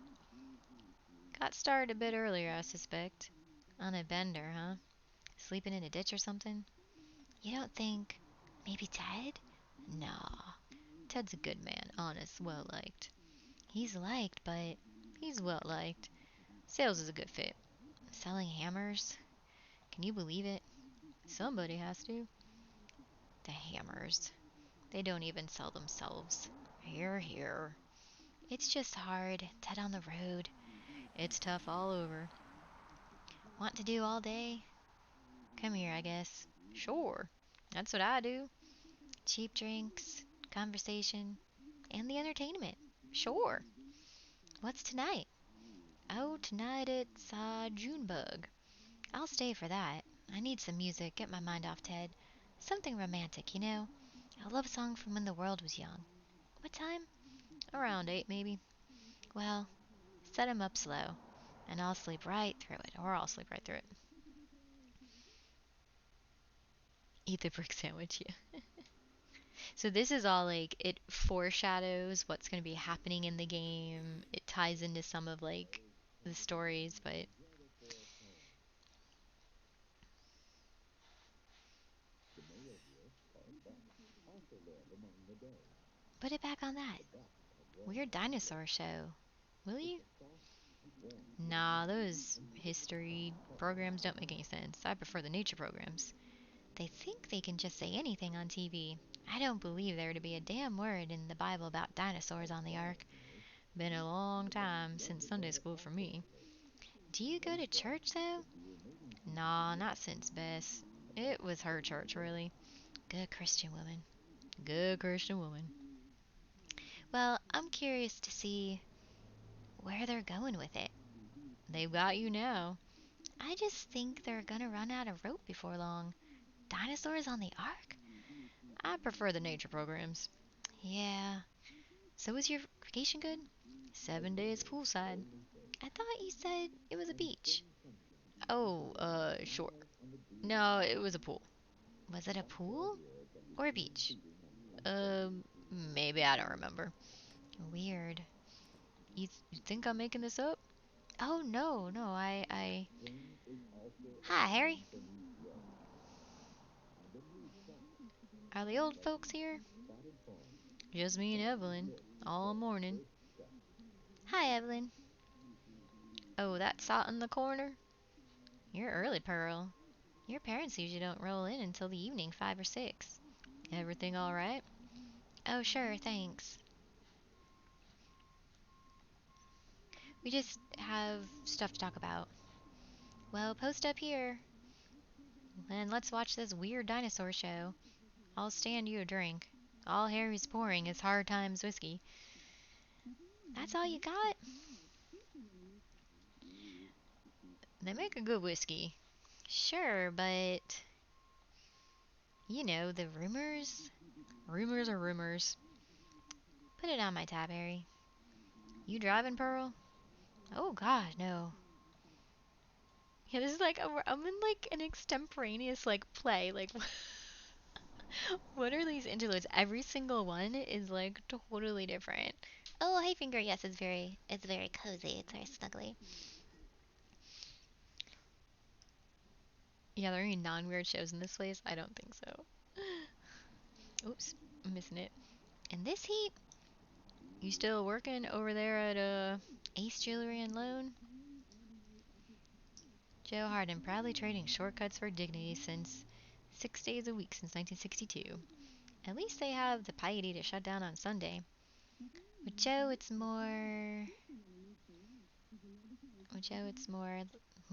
Got started a bit earlier, I suspect. On a bender, huh? Sleeping in a ditch or something? You don't think... maybe Ted? Nah. Ted's a good man, honest, well-liked. He's liked, but he's well-liked. Sales is a good fit. Selling hammers? Can you believe it? Somebody has to. The hammers. They don't even sell themselves. Here, here. It's just hard. Dead on the road. It's tough all over. Want to do all day? Come here, I guess. Sure. That's what I do. Cheap drinks, conversation, and the entertainment. Sure. What's tonight? Oh, tonight it's Junebug. I'll stay for that. I need some music, get my mind off Ted. Something romantic, you know? A love song from when the world was young. What time? Around 8, maybe. Well, set 'em up slow, and I'll sleep right through it, or I'll sleep right through it. Eat the brick sandwich, yeah. So this is all like, it foreshadows what's going to be happening in the game. It ties into some of like the stories, but put it back on that. Weird dinosaur show. Will you? Nah, those history programs don't make any sense. I prefer the nature programs. They think they can just say anything on TV. I don't believe there to be a damn word in the Bible about dinosaurs on the ark. Been a long time since Sunday school for me. Do you go to church, though? Nah, not since Bess. It was her church, really. Good Christian woman. Good Christian woman. Well, I'm curious to see where they're going with it. They've got you now. I just think they're gonna run out of rope before long. Dinosaurs on the ark? I prefer the nature programs. Yeah. So was your vacation good? 7 days poolside. I thought you said it was a beach. Oh, sure. No, it was a pool. Was it a pool? Or a beach? Maybe I don't remember. Weird. You think I'm making this up? Oh, no, I... Hi, Harry. Are the old folks here? Just me and Evelyn. All morning. Hi, Evelyn. Oh, that sot in the corner? You're early, Pearl. Your parents usually don't roll in until the evening, 5 or 6. Everything all right? Oh, sure, thanks. We just have stuff to talk about. Well, post up here. And let's watch this weird dinosaur show. I'll stand you a drink. All Harry's pouring is Hard Times whiskey. That's all you got? They make a good whiskey. Sure, but... You know, the rumors? Rumors are rumors. Put it on my tab, Harry. You driving, Pearl? Oh, God, no. Yeah, this is like, I'm in like an extemporaneous like play. Like, what are these interludes? Every single one is like totally different. Oh, hey, Finger. Yes, it's very cozy. It's very snuggly. Yeah, are there any non-weird shows in this place? I don't think so. Oops, I'm missing it. In this heat, you still working over there at Ace Jewelry and Loan? Joe Harden proudly trading shortcuts for dignity since 6 days a week since 1962. At least they have the piety to shut down on Sunday. With Joe, it's more. With Joe, it's more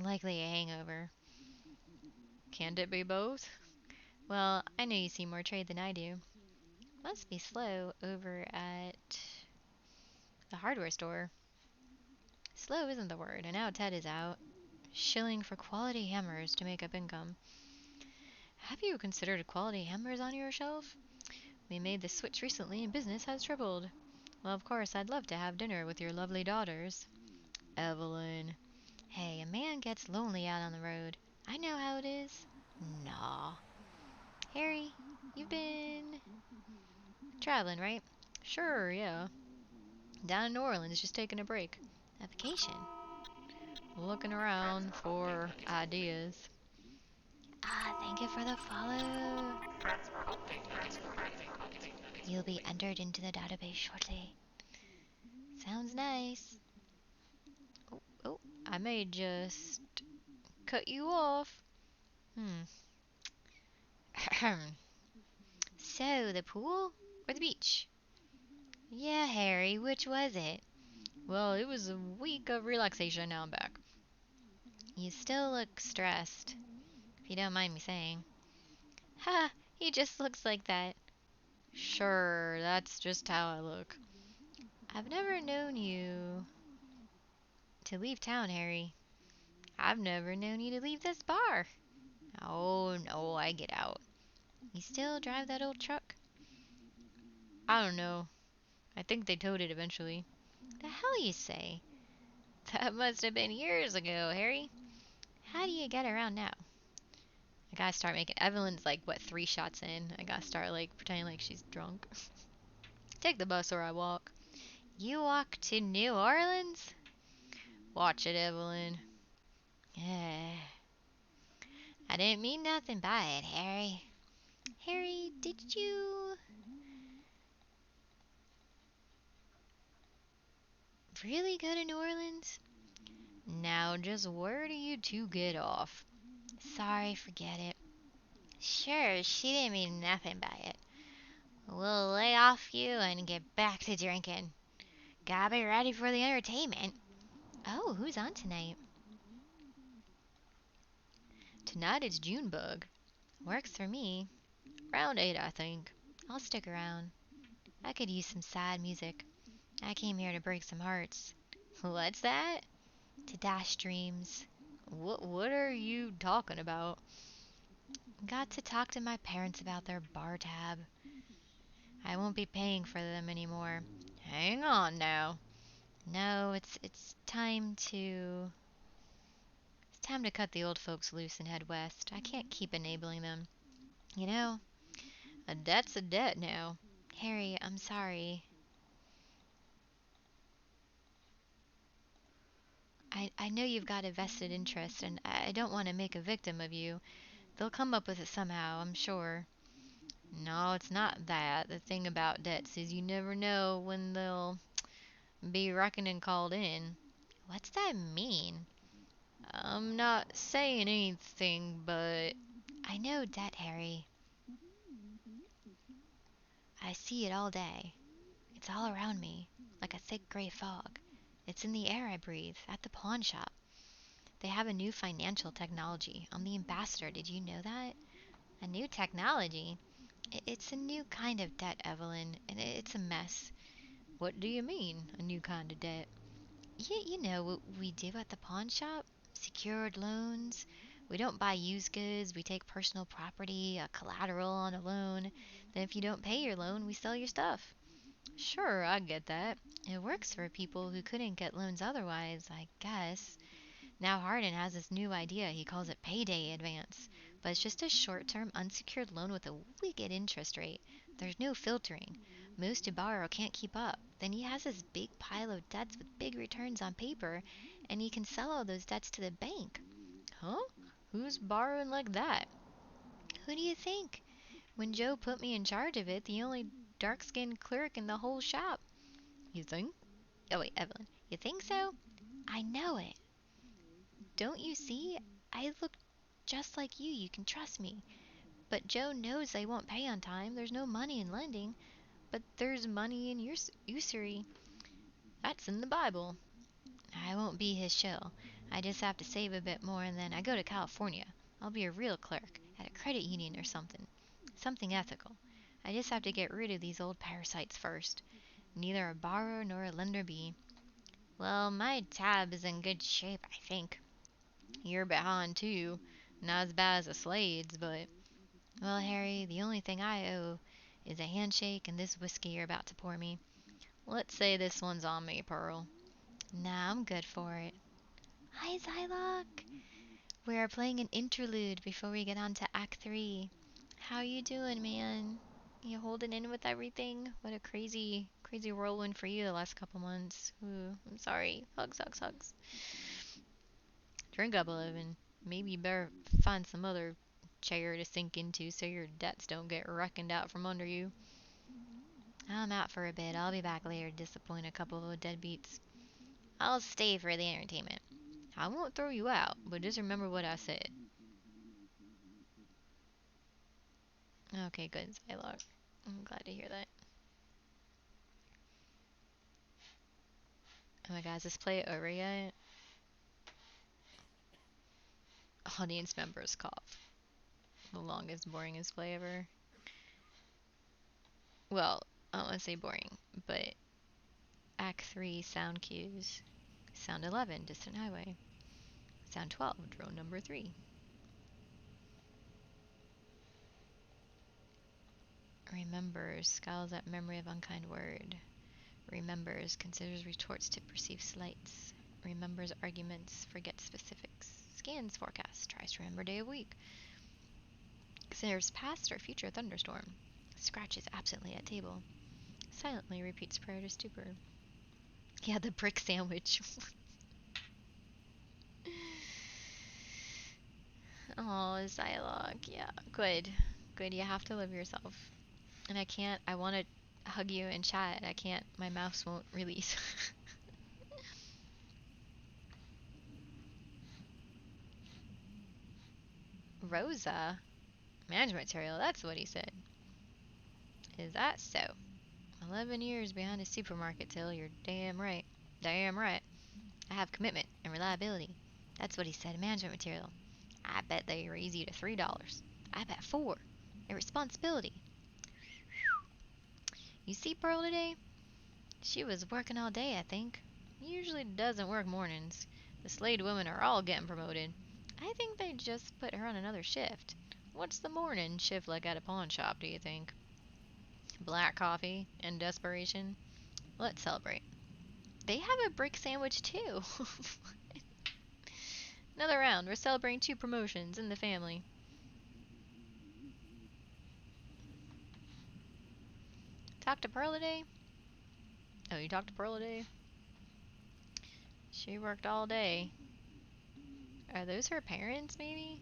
likely a hangover. Can't it be both? Well, I know you see more trade than I do. Must be slow over at the hardware store. Slow isn't the word, and now Ted is out, shilling for quality hammers to make up income. Have you considered quality hammers on your shelf? We made the switch recently and business has tripled. Well, of course, I'd love to have dinner with your lovely daughters. Evelyn. Hey, a man gets lonely out on the road. I know how it is. Nah. Harry, you've been traveling, right? Sure, yeah. Down in New Orleans, just taking a break. A vacation. Looking around for ideas. Ah, thank you for the follow. You'll be entered into the database shortly. Sounds nice. Oh, I may just cut you off. Hmm. So, the pool or the beach? Yeah, Harry, which was it? Well, it was a week of relaxation. Now I'm back. You still look stressed, if you don't mind me saying. Ha! He just looks like that. Sure, that's just how I look. I've never known you to leave town, Harry. I've never known you to leave this bar. Oh, no, I get out. You still drive that old truck? I don't know. I think they towed it eventually. The hell you say? That must have been years ago, Harry. How do you get around now? I gotta start making. Evelyn's like, what, 3 shots in? I gotta start, like, pretending like she's drunk. Take the bus or I walk. You walk to New Orleans? Watch it, Evelyn. Yeah. I didn't mean nothing by it, Harry. Harry, did you really go to New Orleans? Now, just where do you two get off? Sorry, forget it. Sure, she didn't mean nothing by it. We'll lay off you and get back to drinking. Gotta be ready for the entertainment. Oh, who's on tonight? Tonight it's Junebug. Works for me. Round 8, I think. I'll stick around. I could use some sad music. I came here to break some hearts. What's that? To dash dreams. What are you talking about? Got to talk to my parents about their bar tab. I won't be paying for them anymore. Hang on now. No, it's time to cut the old folks loose and head west. I can't keep enabling them. You know, a debt's a debt now. Harry, I'm sorry. I know you've got a vested interest, and I don't want to make a victim of you. They'll come up with it somehow, I'm sure. No, it's not that. The thing about debts is you never know when they'll be reckoned and called in. What's that mean? I'm not saying anything, but I know debt, Harry. I see it all day. It's all around me, like a thick gray fog. It's in the air I breathe, at the pawn shop. They have a new financial technology. I'm the ambassador. Did you know that? A new technology? It's a new kind of debt, Evelyn, and it's a mess. What do you mean, a new kind of debt? You know what we do at the pawn shop? Secured loans. We don't buy used goods. We take personal property, a collateral on a loan. Then if you don't pay your loan, we sell your stuff. Sure, I get that. It works for people who couldn't get loans otherwise, I guess. Now Hardin has this new idea. He calls it payday advance. But it's just a short-term unsecured loan with a wicked interest rate. There's no filtering. Most who borrow can't keep up. Then he has this big pile of debts with big returns on paper, and he can sell all those debts to the bank. Huh? Who's borrowing like that? Who do you think? When Joe put me in charge of it, the only dark-skinned clerk in the whole shop. You think? Oh wait, Evelyn. You think so? I know it. Don't you see? I look just like you. You can trust me. But Joe knows they won't pay on time. There's no money in lending. But there's money in usury. That's in the Bible. I won't be his shill. I just have to save a bit more and then I go to California. I'll be a real clerk at a credit union or something. Something ethical. I just have to get rid of these old parasites first. Neither a borrower nor a lender be. Well, my tab is in good shape, I think. You're behind too. Not as bad as the Slades, but... Well, Harry, the only thing I owe is a handshake and this whiskey you're about to pour me. Let's say this one's on me, Pearl. Nah, I'm good for it. Hi, Zylock! We are playing an interlude before we get on to Act 3. How you doing, man? You holding in with everything? What a crazy, crazy whirlwind for you the last couple months. Ooh, I'm sorry. Hugs, hugs, hugs. Drink up, 11. Maybe you better find some other chair to sink into so your debts don't get reckoned out from under you. I'm out for a bit. I'll be back later to disappoint a couple of deadbeats. I'll stay for the entertainment. I won't throw you out, but just remember what I said. Okay, good, Zylog. I'm glad to hear that. Oh my god, is this play over yet? Audience members cough. The longest, boringest play ever. Well, I don't want to say boring, but Act 3 sound cues. Sound 11, distant highway. Sound 12, drone number 3. Remembers, scowls at memory of unkind word. Remembers, considers retorts to perceive slights. Remembers arguments, forgets specifics. Scans forecast, tries to remember day of week. Considers past or future thunderstorm. Scratches absently at table. Silently repeats prayer to stupor. Yeah, the brick sandwich. Oh, his dialogue. Yeah, good. Good, you have to love yourself. And I want to hug you and chat. I can't, my mouse won't release. Rosa? Management material, that's what he said. Is that so? 11 years behind a supermarket till, you're damn right. Damn right. I have commitment and reliability. That's what he said, management material. I bet they raise you to $3. I bet 4. A responsibility. You see Pearl today? She was working all day, I think. Usually doesn't work mornings. The Slade women are all getting promoted. I think they just put her on another shift. What's the morning shift like at a pawn shop, do you think? Black coffee and desperation? Let's celebrate. They have a brick sandwich too. Another round. We're celebrating 2 promotions in the family. Talk to Pearl today? Oh, you talked to Pearl today? She worked all day. Are those her parents, maybe?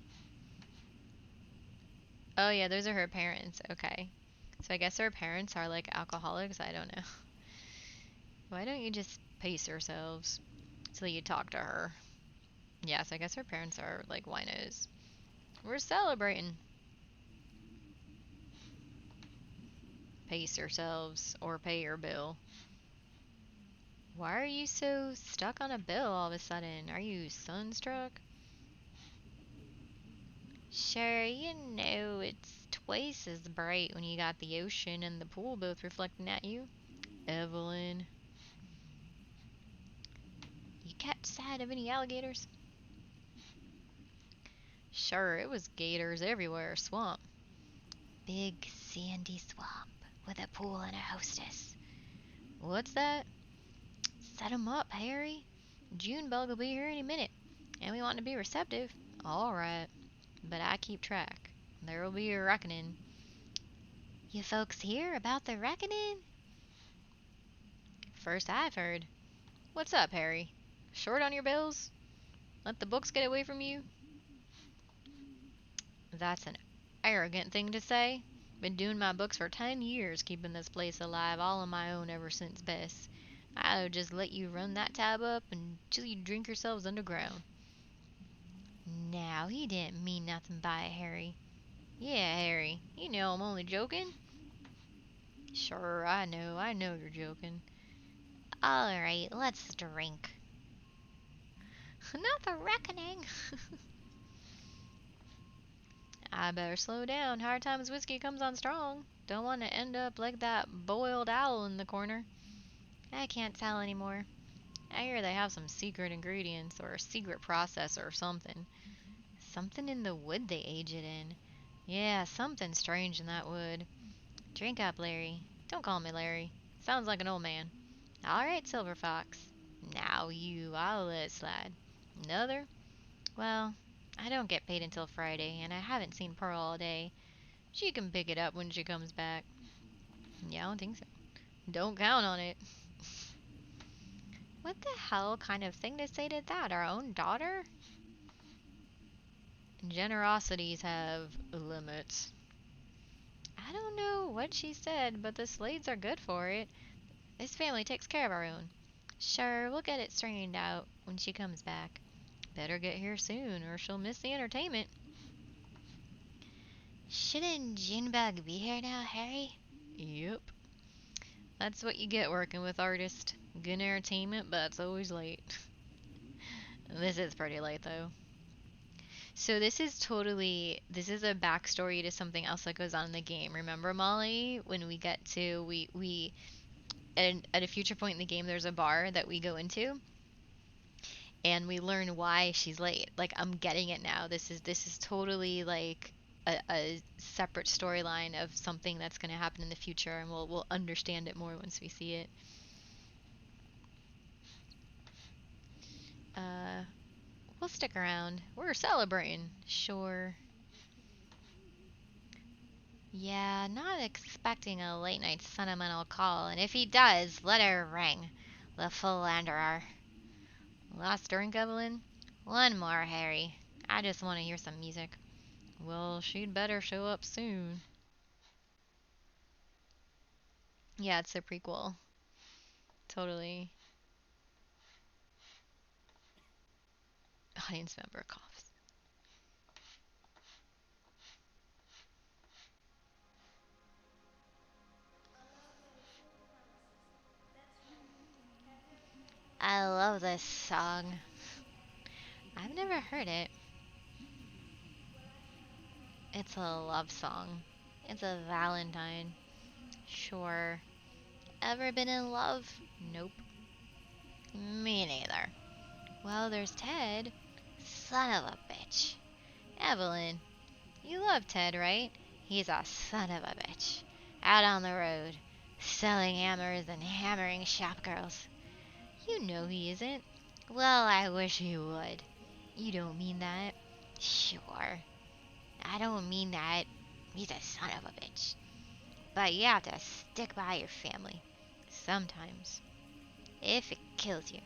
Oh yeah, those are her parents. Okay. So I guess her parents are like alcoholics. I don't know. Why don't you just pace yourselves till you talk to her? Yes, I guess her parents are like winos. We're celebrating. Pace yourselves or pay your bill. Why are you so stuck on a bill all of a sudden? Are you sunstruck? Sure, you know it's twice as bright when you got the ocean and the pool both reflecting at you. Evelyn. You catch sight of any alligators? Sure, it was gators everywhere. Swamp. Big sandy swamp with a pool and a hostess. What's that? Set 'em up, Harry. Junebug will be here any minute, and we want to be receptive. All right, but I keep track. There will be a reckoning. You folks hear about the reckoning? First I've heard. What's up, Harry? Short on your bills? Let the books get away from you? That's an arrogant thing to say. Been doing my books for 10 years, keeping this place alive all on my own ever since Bess. I'll just let you run that tab up until you drink yourselves underground. Now, he didn't mean nothing by it, Harry. Yeah, Harry, you know I'm only joking. Sure, I know you're joking. Alright, let's drink. Not the reckoning. I better slow down. Hard times whiskey comes on strong. Don't want to end up like that boiled owl in the corner. I can't tell anymore. I hear they have some secret ingredients or a secret process or something. Something in the wood they age it in. Yeah, something strange in that wood. Drink up, Larry. Don't call me Larry. Sounds like an old man. All right, Silver Fox. Now I'll let it slide. Another? Well, I don't get paid until Friday, and I haven't seen Pearl all day. She can pick it up when she comes back. Yeah, I don't think so. Don't count on it. What the hell kind of thing to say to that? Our own daughter? Generosities have limits. I don't know what she said, but the Slades are good for it. This family takes care of our own. Sure, we'll get it straightened out when she comes back. Better get here soon, or she'll miss the entertainment. Shouldn't Junebug be here now, Harry? Yep. That's what you get working with artists. Good entertainment, but it's always late. This is pretty late, though. So this is a backstory to something else that goes on in the game. Remember, Molly, when we get to, at a future point in the game, there's a bar that we go into, and we learn why she's late. Like, I'm getting it now. This is totally like a separate storyline of something that's going to happen in the future, and we'll understand it more once we see it. We'll stick around. We're celebrating. Sure. Yeah, not expecting a late night sentimental call, and if he does, let her ring. The philanderer. Last drink, Evelyn? One more, Harry. I just want to hear some music. Well, she'd better show up soon. Yeah, it's a prequel. Totally. Audience member coughs. I love this song. I've never heard it. It's a love song. It's a Valentine. Sure. Ever been in love? Nope. Me neither. Well, there's Ted. Son of a bitch. Evelyn, you love Ted, right? He's a son of a bitch. Out on the road, selling hammers and hammering shopgirls. You know he isn't. Well, I wish he would. You don't mean that? Sure. I don't mean that. He's a son of a bitch. But you have to stick by your family. Sometimes. If it kills you.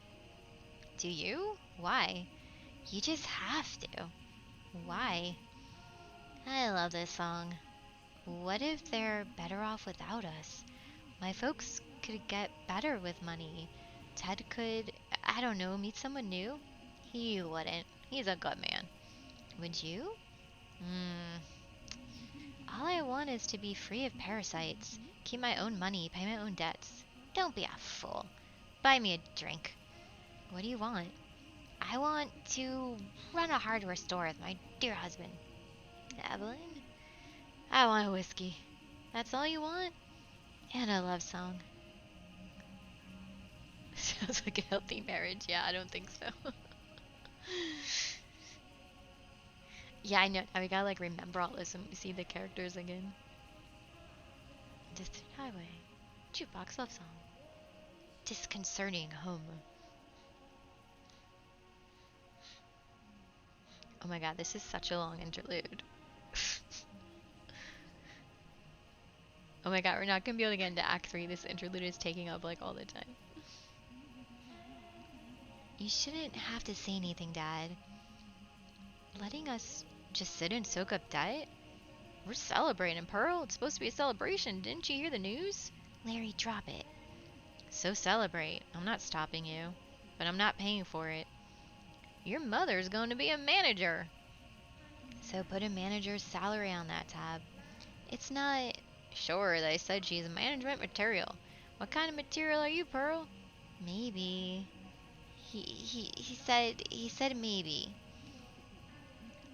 Do you? Why? You just have to. Why? I love this song. What if they're better off without us? My folks could get better with money. Ted could, I don't know, meet someone new? He wouldn't. He's a good man. Would you? All I want is to be free of parasites. Keep my own money, pay my own debts. Don't be a fool. Buy me a drink. What do you want? I want to run a hardware store with my dear husband. Evelyn? I want a whiskey. That's all you want? And a love song. Sounds like a healthy marriage. Yeah, I don't think so. Yeah, I know. Now we gotta like remember all this when we see the characters again. Distant highway. Jukebox love song. Disconcerting home. Oh my god, this is such a long interlude. Oh my god, we're not gonna be able to get into Act 3. This interlude is taking up like all the time. You shouldn't have to say anything, Dad. Letting us just sit and soak up debt? We're celebrating, Pearl. It's supposed to be a celebration. Didn't you hear the news? Larry, drop it. So celebrate. I'm not stopping you, but I'm not paying for it. Your mother's going to be a manager. So put a manager's salary on that tab. It's not... Sure, they said she's management material. What kind of material are you, Pearl? Maybe... He said maybe.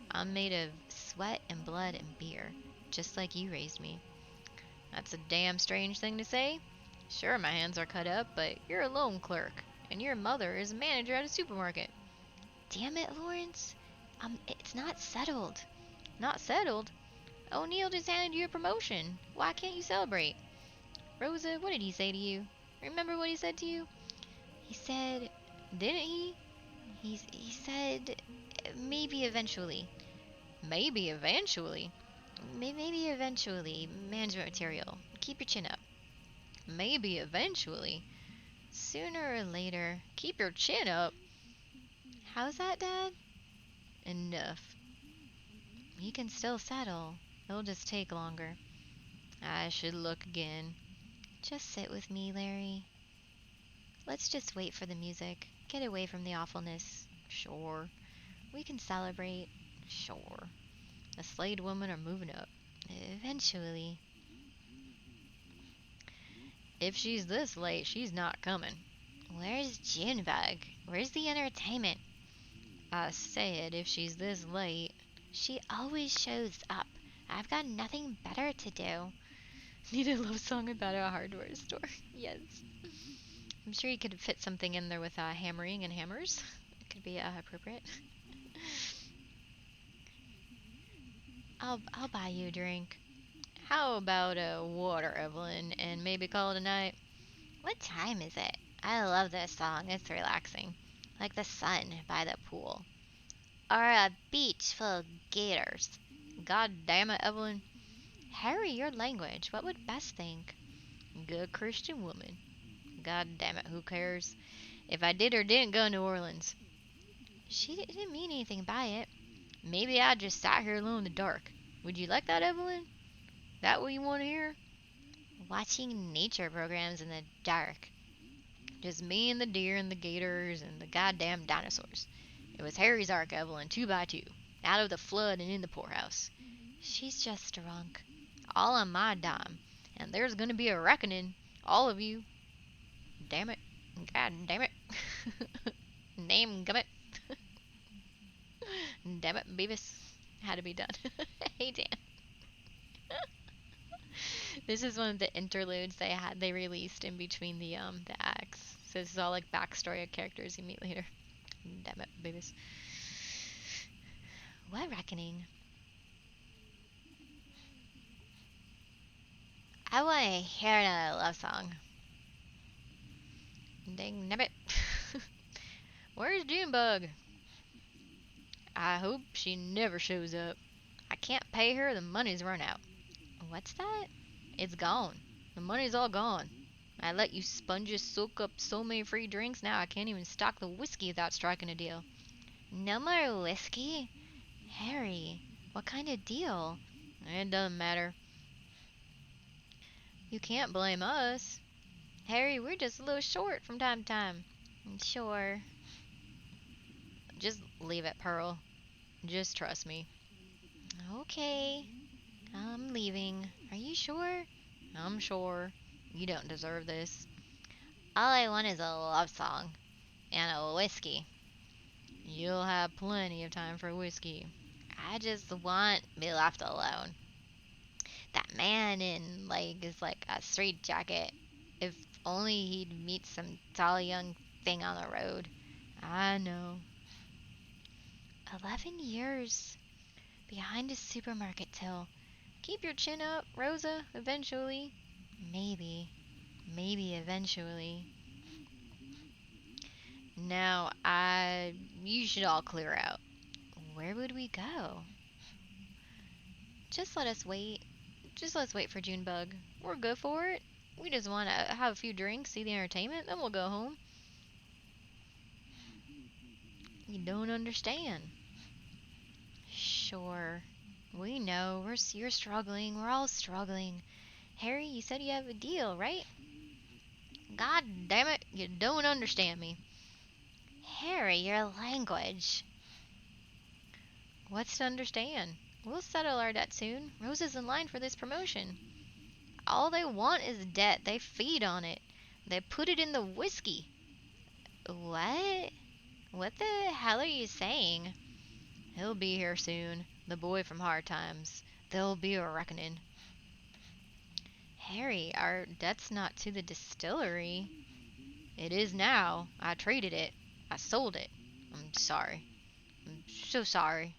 I'm made of sweat and blood and beer, just like you raised me. That's a damn strange thing to say. Sure, my hands are cut up, but you're a loan clerk, and your mother is a manager at a supermarket. Damn it, Lawrence. It's not settled. Not settled? O'Neill just handed you a promotion. Why can't you celebrate? Rosa, what did he say to you? Remember what he said to you? He said, didn't he? He said, maybe eventually. Maybe eventually? Maybe eventually. Management material. Keep your chin up. Maybe eventually. Sooner or later. Keep your chin up. How's that, Dad? Enough. You can still settle. It'll just take longer. I should look again. Just sit with me, Larry. Let's just wait for the music. Get away from the awfulness. Sure. We can celebrate. Sure. The Slade women are moving up. Eventually. If she's this late, she's not coming. Where's Junebug? Where's the entertainment? I said if she's this late. She always shows up. I've got nothing better to do. Need a love song about a hardware store. Yes. I'm sure you could fit something in there with hammering and hammers. It could be appropriate. I'll buy you a drink. How about a water, Evelyn, and maybe call it a night? What time is it? I love this song. It's relaxing. Like the sun by the pool. Or a beach full of gators. God damn it, Evelyn. Harry, your language. What would Bess think? Good Christian woman. God damn it, who cares? If I did or didn't go to New Orleans. She didn't mean anything by it. Maybe I just sat here alone in the dark. Would you like that, Evelyn? That what you want to hear? Watching nature programs in the dark. Just me and the deer and the gators and the goddamn dinosaurs. It was Harry's Ark, Evelyn, 2x2. Out of the flood and in the poorhouse. She's just drunk. All on my dime. And there's gonna be a reckoning. All of you. Damn it. God damn it. Name gummit. Damn it, Beavis. Had to be done. Hey, Dan. This is one of the interludes they released in between the acts. So this is all like backstory of characters you meet later. Damn it, Beavis. What reckoning? I want to hear another love song. Dang nabbit. Where's Junebug? I hope she never shows up. I can't pay her, the money's run out. What's that? It's gone. The money's all gone. I let you sponges soak up so many free drinks, now I can't even stock the whiskey without striking a deal. No more whiskey? Harry, what kind of deal? It doesn't matter. You can't blame us. Harry, we're just a little short from time to time. Sure. Just leave it, Pearl. Just trust me. Okay. I'm leaving. Are you sure? I'm sure. You don't deserve this. All I want is a love song. And a whiskey. You'll have plenty of time for whiskey. I just want to be left alone. That man is like a straitjacket. If only he'd meet some tall young thing on the road. I know. 11 years behind a supermarket till. Keep your chin up, Rosa, eventually. Maybe eventually. Now, you should all clear out. Where would we go? Just let us wait. Just let's wait for Junebug. We're good for it. We just want to have a few drinks, see the entertainment, then we'll go home. You don't understand. Sure. We know. You're struggling. We're all struggling. Harry, you said you have a deal, right? God damn it, you don't understand me. Harry, your language. What's to understand? We'll settle our debt soon. Rosa's in line for this promotion. All they want is debt. They feed on it. They put it in the whiskey. What? What the hell are you saying? He'll be here soon. The boy from Hard Times. There'll be a reckoning. Harry, our debt's not to the distillery. It is now. I traded it. I sold it. I'm sorry. I'm so sorry.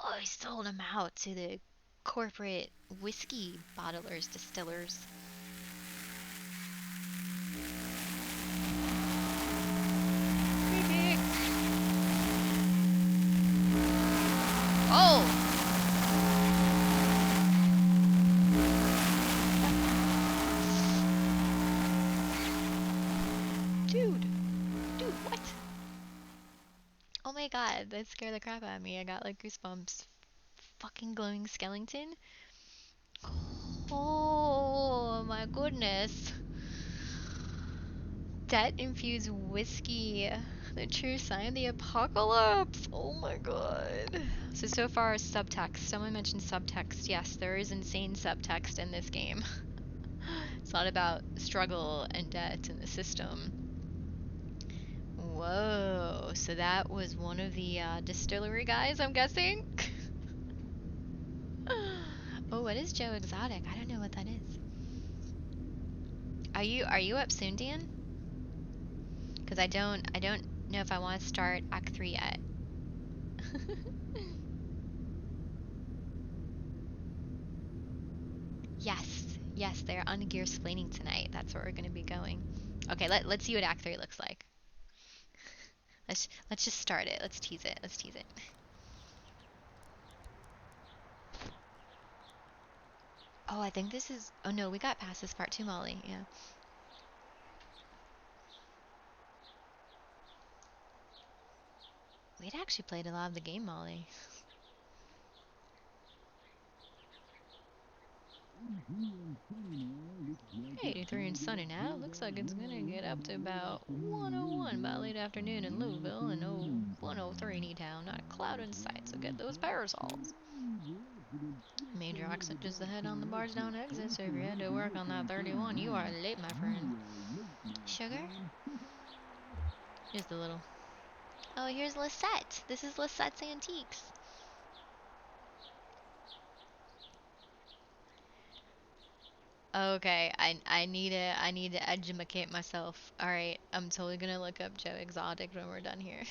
I sold them out to the corporate whiskey bottlers, distillers. Oh! Dude, what? Oh my god, that scared the crap out of me. I got like goosebumps. Fucking glowing skeleton. Oh my goodness. Debt infused whiskey. The true sign of the apocalypse. Oh my god. So far, subtext. Someone mentioned subtext. Yes, there is insane subtext in this game. It's not about struggle and debt in the system. Whoa. So that was one of the distillery guys, I'm guessing? Oh, what is Joe Exotic? I don't know what that is. Are you up soon, Dan? Because I don't know if I want to start Act 3 yet. Yes, they're on gear splaining tonight. That's where we're gonna be going. Okay, let's see what Act 3 looks like. Let's just start it. Let's tease it. Let's tease it. Oh, I think this is. Oh no, we got past this part too, Molly. Yeah. We'd actually played a lot of the game, Molly. 83 and sunny now. Looks like it's gonna get up to about 101 by late afternoon in Louisville and 103 in E-Town. Not a cloud in sight, so get those parasols. Major accident just ahead on the Bardstown exit, so if you're headed to work on that 31, you are late, my friend. Sugar? Just a little. Oh, here's Lisette. This is Lisette's Antiques. Okay, I need to educate myself. Alright, I'm totally gonna look up Joe Exotic when we're done here.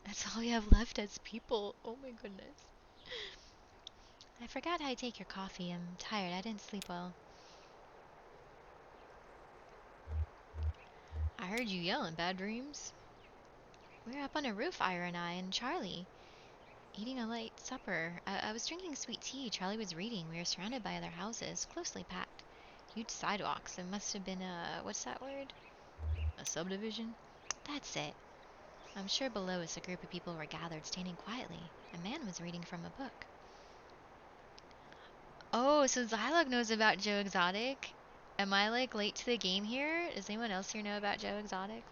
That's all we have left as people. Oh my goodness. I forgot how to take your coffee. I'm tired. I didn't sleep well. I heard you yelling. Bad dreams? We were up on a roof, Ira and I, and Charlie, eating a light supper. I was drinking sweet tea. Charlie was reading. We were surrounded by other houses, closely packed. Huge sidewalks. It must have been a... what's that word? A subdivision? That's it. I'm sure below us a group of people were gathered, standing quietly. A man was reading from a book. Oh, so Zylog knows about Joe Exotic? Am I, like, late to the game here? Does anyone else here know about Joe Exotic?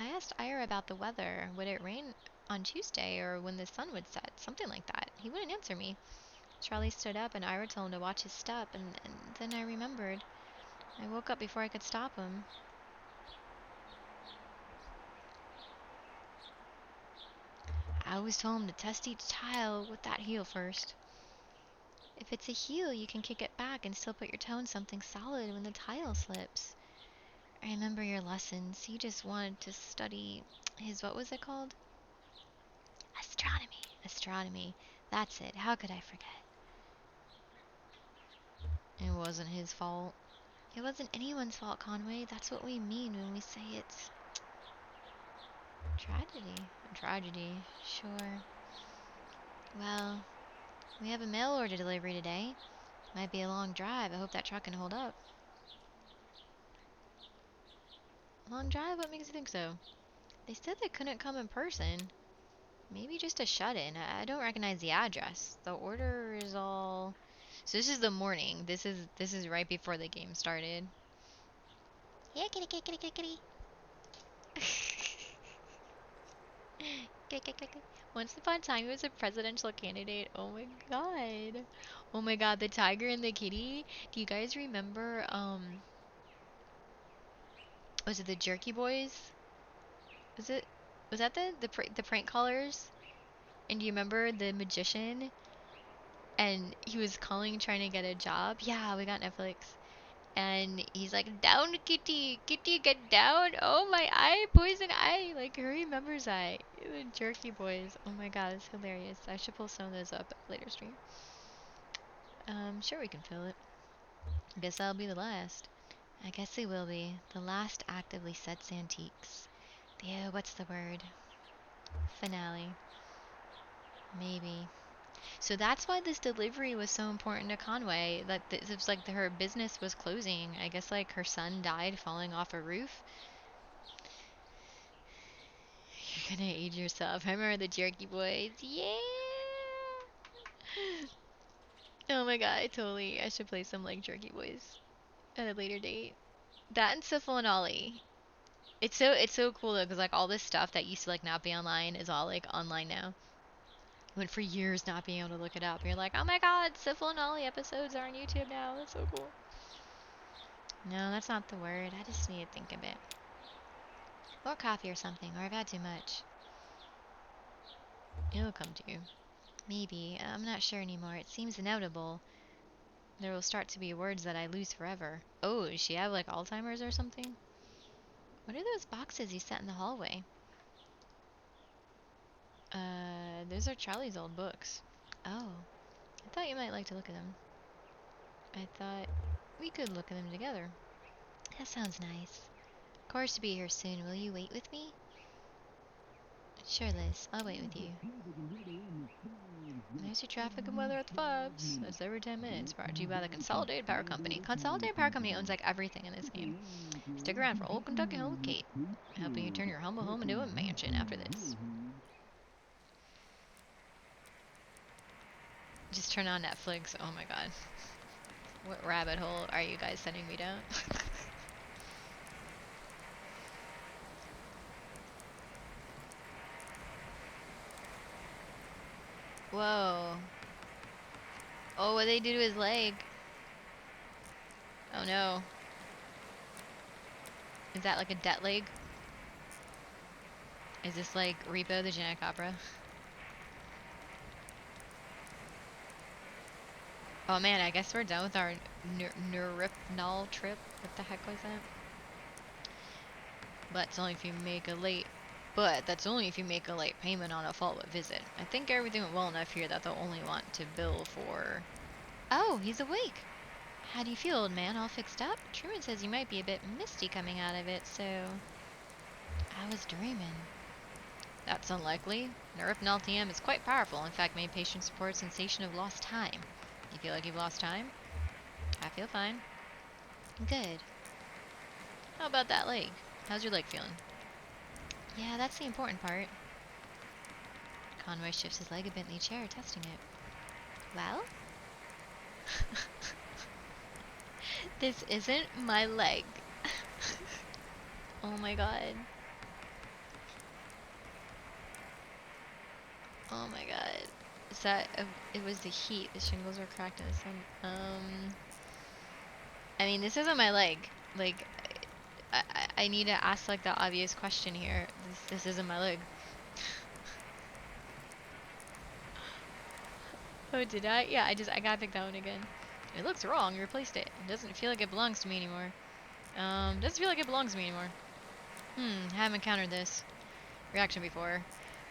I asked Ira about the weather. Would it rain on Tuesday or when the sun would set? Something like that. He wouldn't answer me. Charlie stood up and Ira told him to watch his step, and then I remembered. I woke up before I could stop him. I always told him to test each tile with that heel first. If it's a heel, you can kick it back and still put your toe in something solid when the tile slips. I remember your lessons. He just wanted to study his, what was it called? Astronomy. Astronomy. That's it. How could I forget? It wasn't his fault. It wasn't anyone's fault, Conway. That's what we mean when we say it's... tragedy. A tragedy. Sure. Well, we have a mail order delivery today. Might be a long drive. I hope that truck can hold up. Long drive? What makes you think so? They said they couldn't come in person. Maybe just a shut-in. I don't recognize the address. The order is all... So this is the morning. This is right before the game started. Yeah, kitty, kitty, kitty, kitty, kitty. Kitty, kitty, kitty. Once upon a time, he was a presidential candidate. Oh my god. Oh my god, the tiger and the kitty. Do you guys remember, was it the Jerky Boys? Was that the prank callers? And do you remember the magician? And he was calling trying to get a job. Yeah, we got Netflix. And he's like, down, kitty, kitty, get down. Oh, my eye, poison eye. Like, who remembers that? The Jerky Boys. Oh my god, it's hilarious. I should pull some of those up later stream. Sure we can fill it. I guess that'll be the last. I guess it will be. The last actively Lisette's Antiques. The, what's the word? Finale. Maybe. So that's why this delivery was so important to Conway. That it was like her business was closing. I guess like her son died falling off a roof. You're gonna age yourself. I remember the Jerky Boys. Yeah. Oh my god, I should play some like Jerky Boys. at a later date. That and Syphil and Ollie. It's so cool though, because like all this stuff that used to like not be online is all like online now. I went for years not being able to look it up. You're like, oh my god, Syphil and Ollie episodes are on YouTube now. That's so cool. No, that's not the word. I just need to think of it. Or coffee or something, or I've had too much. It'll come to you. Maybe. I'm not sure anymore. It seems inevitable. There will start to be words that I lose forever. Oh, does she have like Alzheimer's or something? What are those boxes you set in the hallway? Those are Charlie's old books. Oh, I thought you might like to look at them. I thought we could look at them together. That sounds nice. Of course to be here soon. Will you wait with me? Sure, Liz. I'll wait with you. There's your traffic and weather at the Fabs. That's every 10 minutes. Brought to you by the Consolidated Power Company. Consolidated Power Company owns like everything in this game. Stick around for Old Kentucky Home with Kate, helping you turn your humble home into a mansion after this. Just turn on Netflix. Oh my god. What rabbit hole are you guys sending me down? Whoa. Oh, what they do to his leg? Oh no. Is that like a debt leg? Is this like Repo the Genetic Opera? Oh man, I guess we're done with our Neurypnol trip. What the heck was that? But that's only if you make a late payment on a follow-up visit. I think everything went well enough here that they'll only want to bill for... Oh, he's awake! How do you feel, old man? All fixed up? Truman says you might be a bit misty coming out of it, so... I was dreaming. That's unlikely. Neurypnol TM is quite powerful. In fact, many patients report a sensation of lost time. You feel like you've lost time? I feel fine. Good. How about that leg? How's your leg feeling? Yeah, that's the important part. Conroy shifts his leg a bit in the chair, testing it. Well? This isn't my leg. Oh my god. Oh my god. Is that... it was the heat. The shingles were cracked in the sun. I mean, this isn't my leg. Like, I need to ask, like, the obvious question here. This isn't my leg. Oh, did I? Yeah, I gotta pick that one again. It looks wrong. You replaced it. It doesn't feel like it belongs to me anymore. Doesn't feel like it belongs to me anymore. Haven't encountered this reaction before.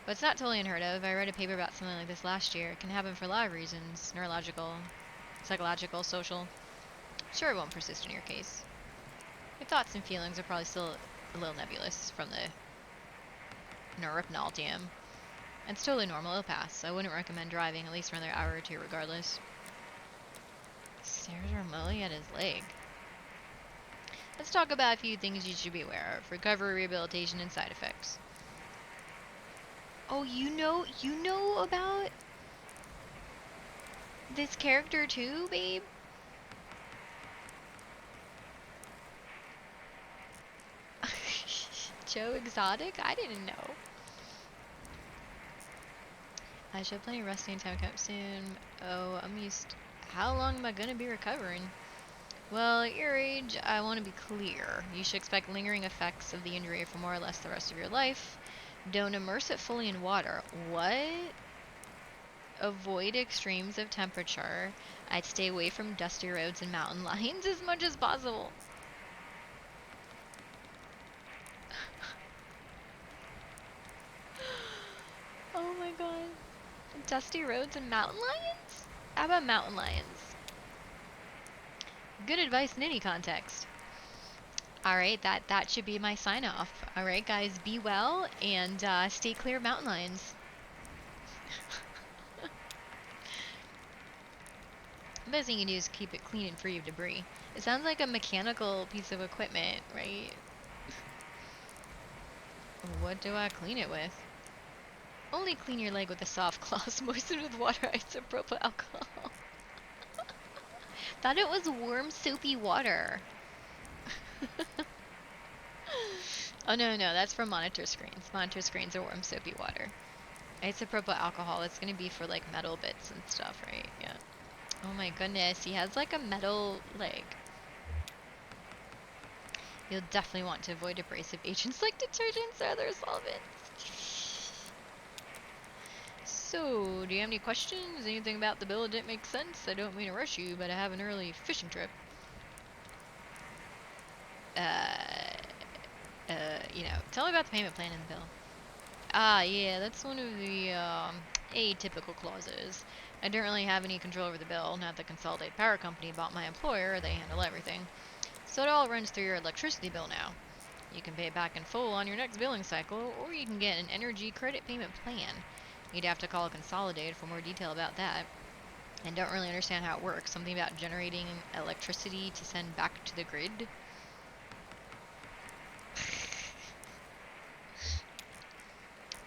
But it's not totally unheard of. I read a paper about something like this last year. It can happen for a lot of reasons. Neurological, psychological, social. Sure, it won't persist in your case. Your thoughts and feelings are probably still a little nebulous from the Neurypnol TM. It's totally normal, it'll pass. I wouldn't recommend driving at least for another hour or two regardless. Stares remotely at his leg. Let's talk about a few things you should be aware of. Recovery, rehabilitation, and side effects. Oh, you know about this character too, babe? Joe Exotic? I didn't know. I should have plenty of resting time coming up soon. Oh, I'm used. How long am I gonna be recovering? Well, at your age, I want to be clear. You should expect lingering effects of the injury for more or less the rest of your life. Don't immerse it fully in water. What? Avoid extremes of temperature. I'd stay away from dusty roads and mountain lions as much as possible. Oh my god. Dusty roads and mountain lions? How about mountain lions? Good advice in any context. Alright, that should be my sign off. Alright guys, be well and stay clear of mountain lions. The best thing you can do is keep it clean and free of debris. It sounds like a mechanical piece of equipment, right? What do I clean it with? Only clean your leg with a soft cloth, moistened with water, isopropyl alcohol. Thought it was warm, soapy water. Oh no, that's from monitor screens. Monitor screens are warm soapy water. Isopropyl alcohol, it's gonna be for like metal bits and stuff, right? Yeah. Oh my goodness, he has like a metal, like... You'll definitely want to avoid abrasive agents like detergents or other solvents. So, do you have any questions? Anything about the bill that didn't make sense? I don't mean to rush you, but I have an early fishing trip. Tell me about the payment plan in the bill. Ah, yeah, that's one of the, atypical clauses. I don't really have any control over the bill. Not the Consolidated Power Company bought my employer, they handle everything. So it all runs through your electricity bill now. You can pay it back in full on your next billing cycle, or you can get an energy credit payment plan. You'd have to call Consolidated for more detail about that. I don't really understand how it works. Something about generating electricity to send back to the grid?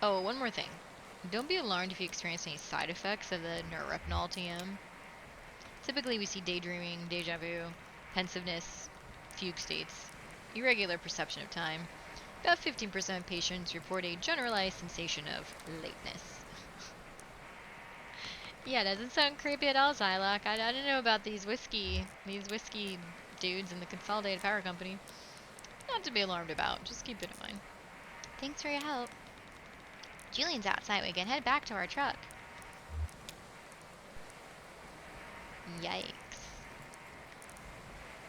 Oh, one more thing. Don't be alarmed if you experience any side effects of the norepinol TM. Typically we see daydreaming, deja vu, pensiveness, fugue states, irregular perception of time. About 15% of patients report a generalized sensation of lateness. Yeah, doesn't sound creepy at all, Zylock. I don't know about these whiskey dudes in the Consolidated Power Company. Not to be alarmed about, just keep it in mind. Thanks for your help. Julian's outside, we can head back to our truck. Yikes.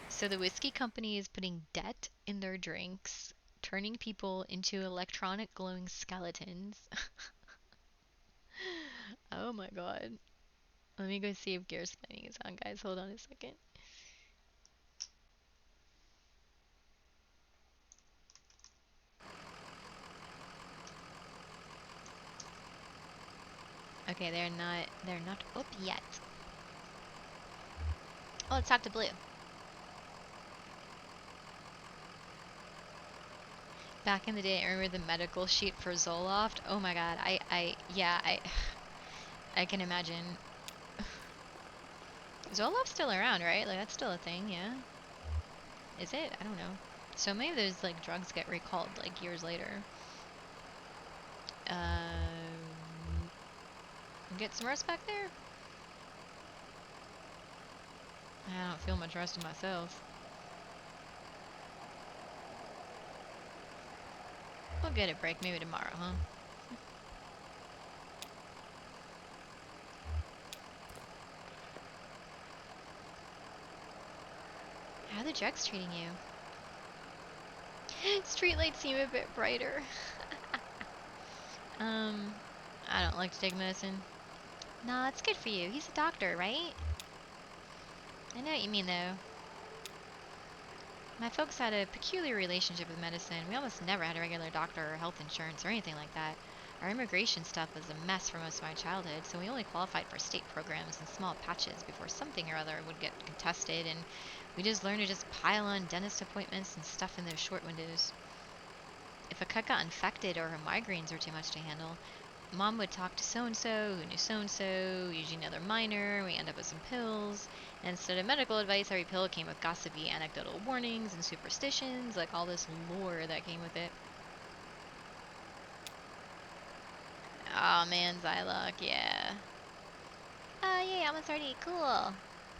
So the whiskey company is putting debt in their drinks, turning people into electronic glowing skeletons. Oh my god. Let me go see if gear splitting is on, guys. Hold on a second. Okay, they're not up yet. Oh, let's talk to Blue. Back in the day, I remember the medical sheet for Zoloft. Oh my god, I can imagine. Zoloft's still around, right? Like, that's still a thing, yeah? Is it? I don't know. So many of those, like, drugs get recalled, like, years later. Get some rest back there? I don't feel much rest in myself. We'll get a break maybe tomorrow, huh? How are the drugs treating you? Streetlights seem a bit brighter. I don't like to take medicine. Nah, it's good for you. He's a doctor, right? I know what you mean, though. My folks had a peculiar relationship with medicine. We almost never had a regular doctor or health insurance or anything like that. Our immigration stuff was a mess for most of my childhood, so we only qualified for state programs in small patches before something or other would get contested, and we just learned to just pile on dentist appointments and stuff in those short windows. If a cut got infected or her migraines were too much to handle, Mom would talk to so-and-so who knew so-and-so, usually another minor, we end up with some pills. And instead of medical advice, every pill came with gossipy anecdotal warnings and superstitions, like all this lore that came with it. Aw, man, Zylock, yeah. Oh, yeah, almost already, cool.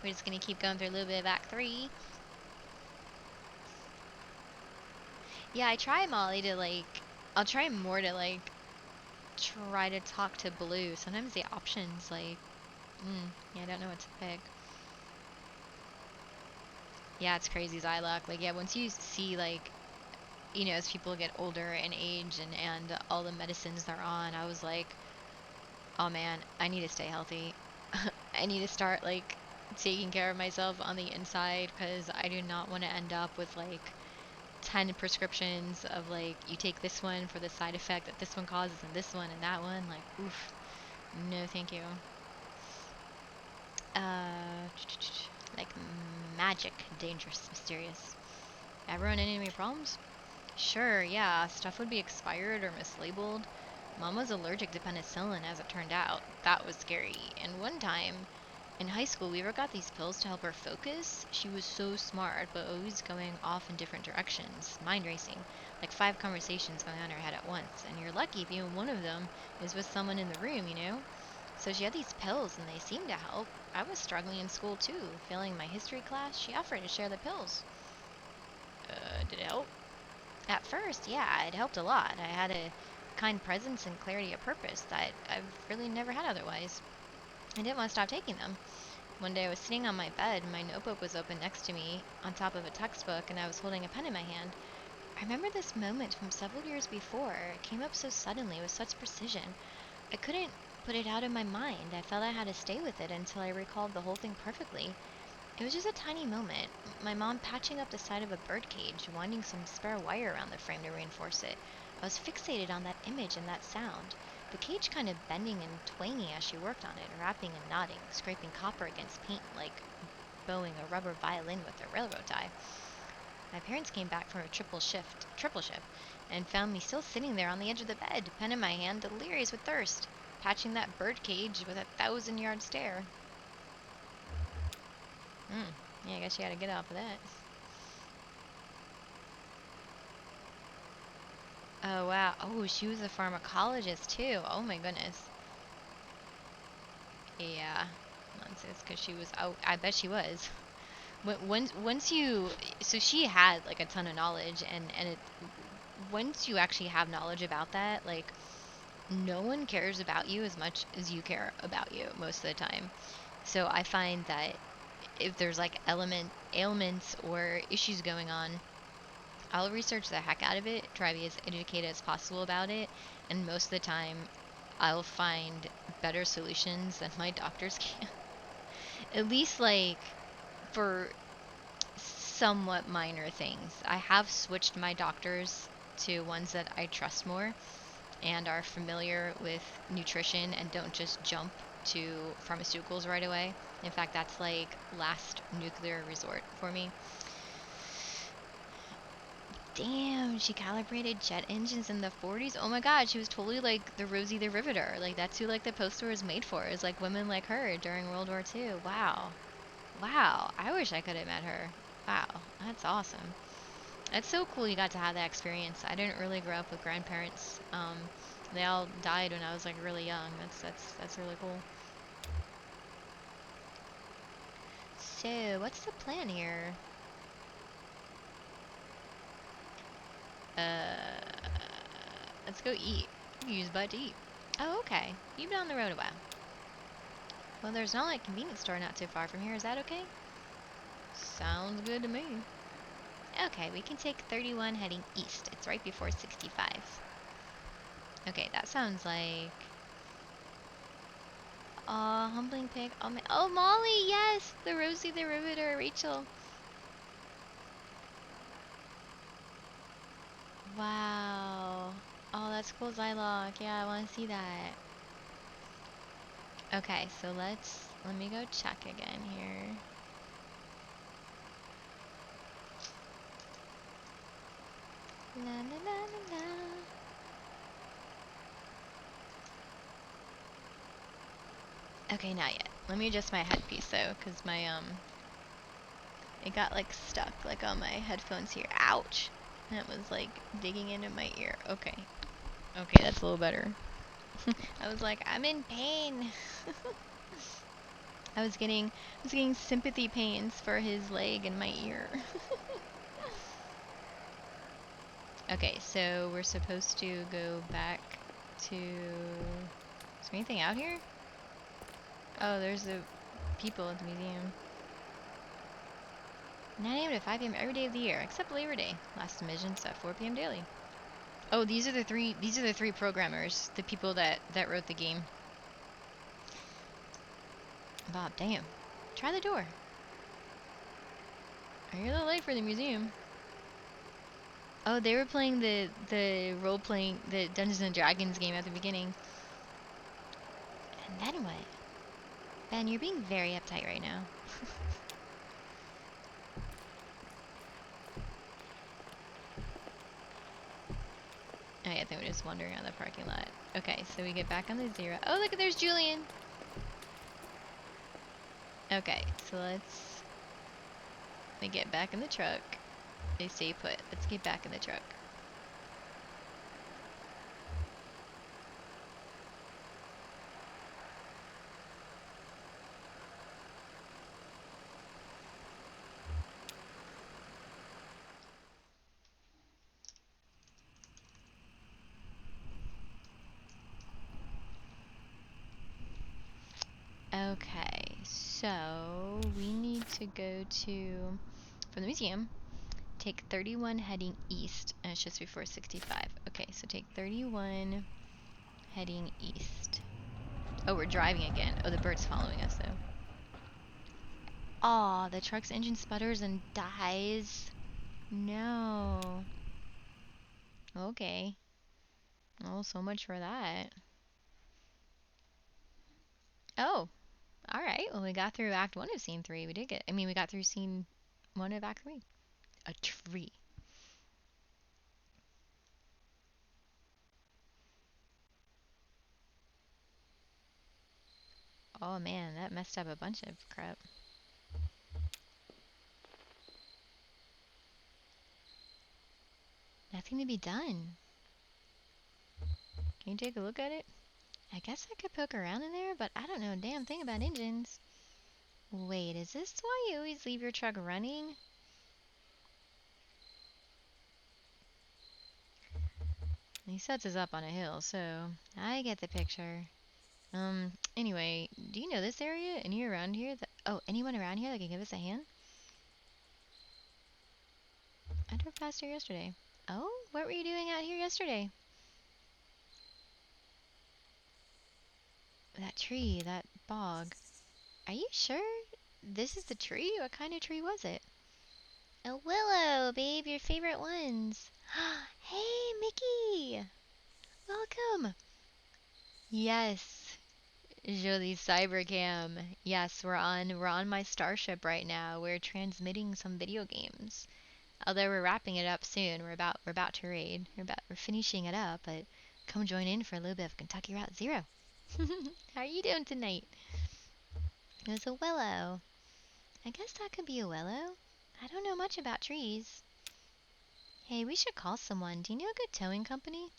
We're just gonna keep going through a little bit of Act 3. Yeah, I try, Molly, to, like... I'll try more to, like... try to talk to Blue. Sometimes the options, like... yeah, I don't know what to pick. Yeah, it's crazy, Zylock. Like, yeah, once you see, like... You know, as people get older in age and all the medicines they're on, I was like... Oh, man, I need to stay healthy. I need to start, like, taking care of myself on the inside, because I do not want to end up with, like... 10 prescriptions of, like, you take this one for the side effect that this one causes and this one and that one. Like, oof. No, thank you. Like magic, dangerous, mysterious. Ever run into any problems? Sure, yeah. Stuff would be expired or mislabeled. Mom was allergic to penicillin, as it turned out. That was scary. And one time, in high school, we ever got these pills to help her focus. She was so smart, but always going off in different directions, mind racing, like 5 conversations going on in her head at once. And you're lucky if even one of them is with someone in the room, you know? So she had these pills, and they seemed to help. I was struggling in school too, failing my history class. She offered to share the pills. Did it help? At first, yeah, it helped a lot. I had a kind presence and clarity of purpose that I've really never had otherwise. I didn't want to stop taking them. One day I was sitting on my bed, and my notebook was open next to me on top of a textbook, and I was holding a pen in my hand. I remember this moment from several years before. It came up so suddenly with such precision. I couldn't put it out of my mind. I felt I had to stay with it until I recalled the whole thing perfectly. It was just a tiny moment. My mom patching up the side of a bird cage, winding some spare wire around the frame to reinforce it. I was fixated on that image and that sound. The cage kind of bending and twanging as she worked on it, rapping and nodding, scraping copper against paint like bowing a rubber violin with a railroad tie. My parents came back from a triple shift, and found me still sitting there on the edge of the bed, pen in my hand, delirious with thirst, patching that bird cage with a 1,000-yard stare. Yeah, I guess you had to get off of that. Oh, wow. Oh, she was a pharmacologist, too. Oh, my goodness. Yeah. Nonsense, because she was... Oh, I bet she was. Once you... So she had, like, a ton of knowledge, and it... Once you actually have knowledge about that, like, no one cares about you as much as you care about you most of the time. So I find that if there's, like, ailments or issues going on, I'll research the heck out of it, try to be as educated as possible about it, and most of the time I'll find better solutions than my doctors can. At least, like, for somewhat minor things. I have switched my doctors to ones that I trust more and are familiar with nutrition and don't just jump to pharmaceuticals right away. In fact, that's like last nuclear resort for me. Damn, she calibrated jet engines in the 40s. Oh my god, she was totally like the Rosie the Riveter. Like, that's who like the poster was made for, is like women like her during World War II. Wow. Wow, I wish I could have met her. Wow, that's awesome. That's so cool you got to have that experience. I didn't really grow up with grandparents. They all died when I was like really young. That's really cool. So, what's the plan here? Let's go eat. Use butt to eat. Oh, okay. You've been on the road a while. Well, there's an online convenience store not too far from here. Is that okay? Sounds good to me. Okay, we can take 31 heading east. It's right before 65. Okay, that sounds like... Aw, humbling pig. Oh, Molly, yes! The Rosie the Riveter, rAIchel. Wow. Oh, that's cool, Zylock. Yeah, I want to see that. Okay, so let me go check again here. La la la la la. Okay, not yet. Let me adjust my headpiece though, cause my it got like stuck like on my headphones here. Ouch! And it was like digging into my ear. Okay, okay, that's a little better. I was like, I'm in pain. I was getting sympathy pains for his leg in my ear. Okay, so we're supposed to go back to... Is there anything out here? Oh, there's the people at the museum. 9 a.m. to 5 p.m. every day of the year, except Labor Day. Last emissions at 4 p.m. daily. Oh, these are the three programmers, the people that wrote the game. Bob, damn. Try the door. You're a little late for the museum. Oh, they were playing the role-playing, the Dungeons and Dragons game at the beginning. And then what? Ben, you're being very uptight right now. Oh yeah, I think we're just wandering around the parking lot. Okay, so we get back on the 0. Oh, look, there's Julian! Okay, so let me get back in the truck. They stay put. Let's get back in the truck. Okay, so we need to go to, from the museum, take 31 heading east, and it's just before 65. Okay, so take 31 heading east. Oh, we're driving again. Oh, the bird's following us, though. Aw, the truck's engine sputters and dies. No. Okay. Oh, so much for that. Oh, alright. Well, we got through Act 1 of Scene 3. We did get, we got through Scene 1 of Act 3. A tree. Oh man, that messed up a bunch of crap. Nothing to be done. Can you take a look at it? I guess I could poke around in there, but I don't know a damn thing about engines. Wait, is this why you always leave your truck running? He sets us up on a hill, so I get the picture. Anyway, do you know this area? Any around here that, oh, anyone around here that can give us a hand? I drove past here yesterday. Oh, what were you doing out here yesterday? That tree, that bog. Are you sure this is the tree? What kind of tree was it? A willow, babe, your favorite ones. Hey, Mickey! Welcome! Yes, Jolie Cybercam. Yes, we're on my starship right now. We're transmitting some video games. Although we're wrapping it up soon. We're about to raid. We're finishing it up, but come join in for a little bit of Kentucky Route Zero. How are you doing tonight? There's a willow. I guess that could be a willow. I don't know much about trees. Hey, we should call someone. Do you know a good towing company?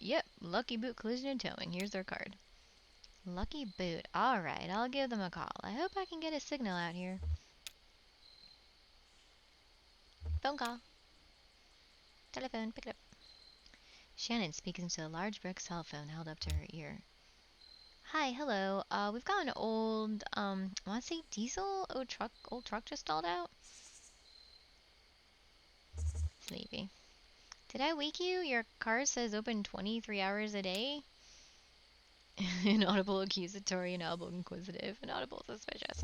Yep. Lucky Boot Collision and Towing. Here's their card. Lucky Boot. Alright, I'll give them a call. I hope I can get a signal out here. Phone call. Telephone, pick it up. Shannon speaks into a large brick cell phone held up to her ear. Hi, hello. We've got an old, I want to say diesel? Old truck just stalled out? Sleepy. Did I wake you? Your car says open 23 hours a day? Inaudible accusatory, inaudible inquisitive, inaudible suspicious.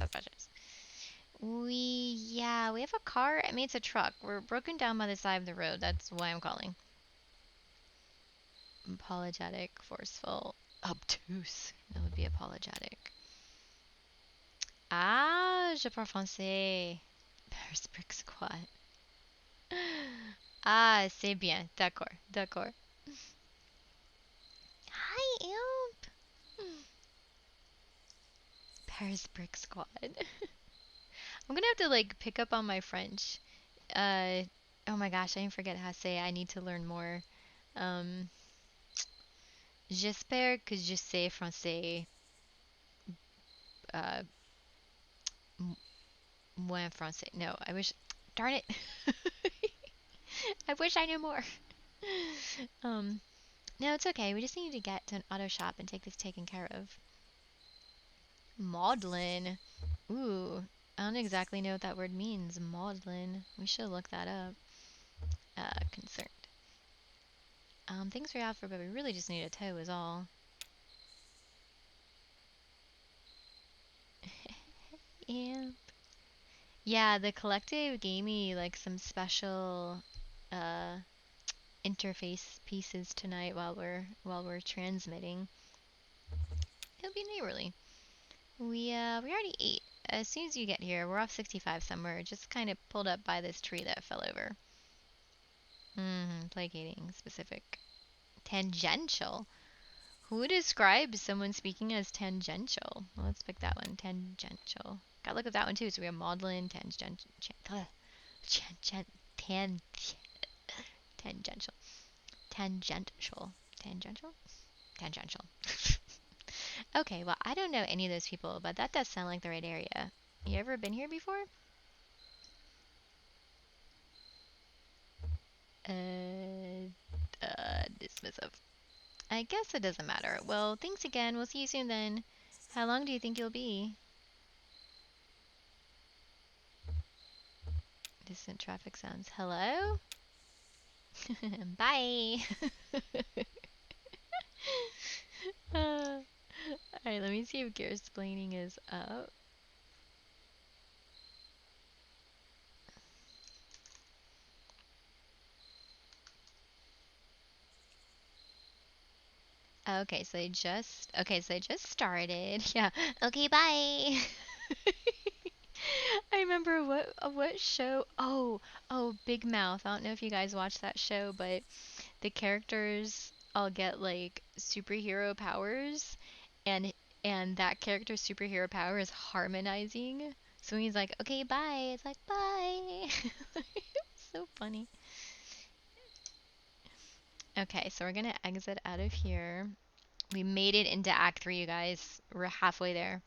We have a car. It's a truck. We're broken down by the side of the road. That's why I'm calling. Apologetic, forceful, obtuse. That would be apologetic. Ah, je parle français. Paris Brick Squad. Ah, c'est bien. D'accord. Hi, Imp. Paris Brick Squad. I'm gonna have to pick up on my French. Oh my gosh, I forget how to say it. I need to learn more. J'espère que je sais français. Uh, moins français. No, I wish. Darn it. I wish I knew more. No, it's okay. We just need to get to an auto shop and take this taken care of. Maudlin. Ooh, I don't exactly know what that word means. Maudlin. We should look that up. Concerned. Things are out for, but we really just need a tow is all. Yeah. Yeah, the collective gave me some special interface pieces tonight while we're transmitting. It'll be neighborly. We already ate. As soon as you get here, we're off 65 somewhere. Just kind of pulled up by this tree that fell over. Placating specific. Tangential. Who describes someone speaking as tangential? Well, let's pick that one. Tangential. Gotta look at that one too. So we have maudlin, tangential. Tangential. Tangential. Tangential? Tangential. Okay, well, I don't know any of those people, but that does sound like the right area. You ever been here before? Dismissive. I guess it doesn't matter. Well, thanks again. We'll see you soon then. How long do you think you'll be? Distant traffic sounds. Hello? Bye! Alright, let me see if gear explaining is up. Okay, so they just started. Yeah. Okay, bye. I remember what show? Oh, Big Mouth. I don't know if you guys watch that show, but the characters all get like superhero powers, and that character's superhero power is harmonizing. So when he's like, "Okay, bye," it's like, "Bye." So funny. Okay, so we're gonna exit out of here. We made it into Act 3, you guys. We're halfway there.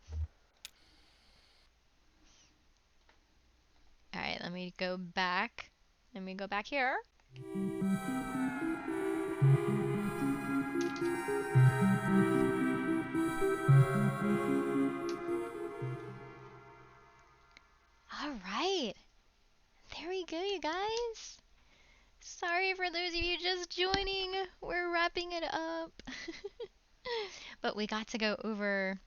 Alright, let me go back. Let me go back here. Alright. There we go, you guys. Sorry for those of you just joining. We're wrapping it up. But we got to go over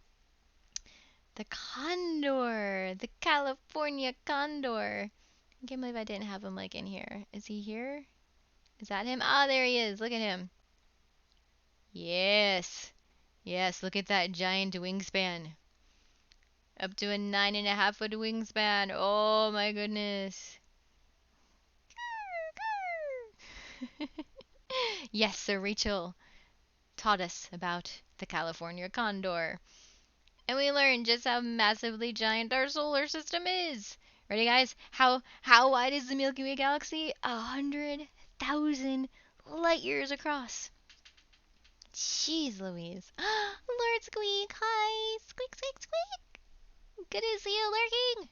the condor. The California condor. I can't believe I didn't have him like in here. Is he here? Is that him? Ah, there he is. Look at him. Yes. Yes, look at that giant wingspan. Up to a 9.5-foot wingspan. Oh my goodness. Yes, so rAIchel taught us about the California condor. And we learned just how massively giant our solar system is. Ready, guys? How wide is the Milky Way galaxy? 100,000 light years across. Jeez Louise. Lord Squeak, hi! Squeak, squeak, squeak! Good to see you lurking!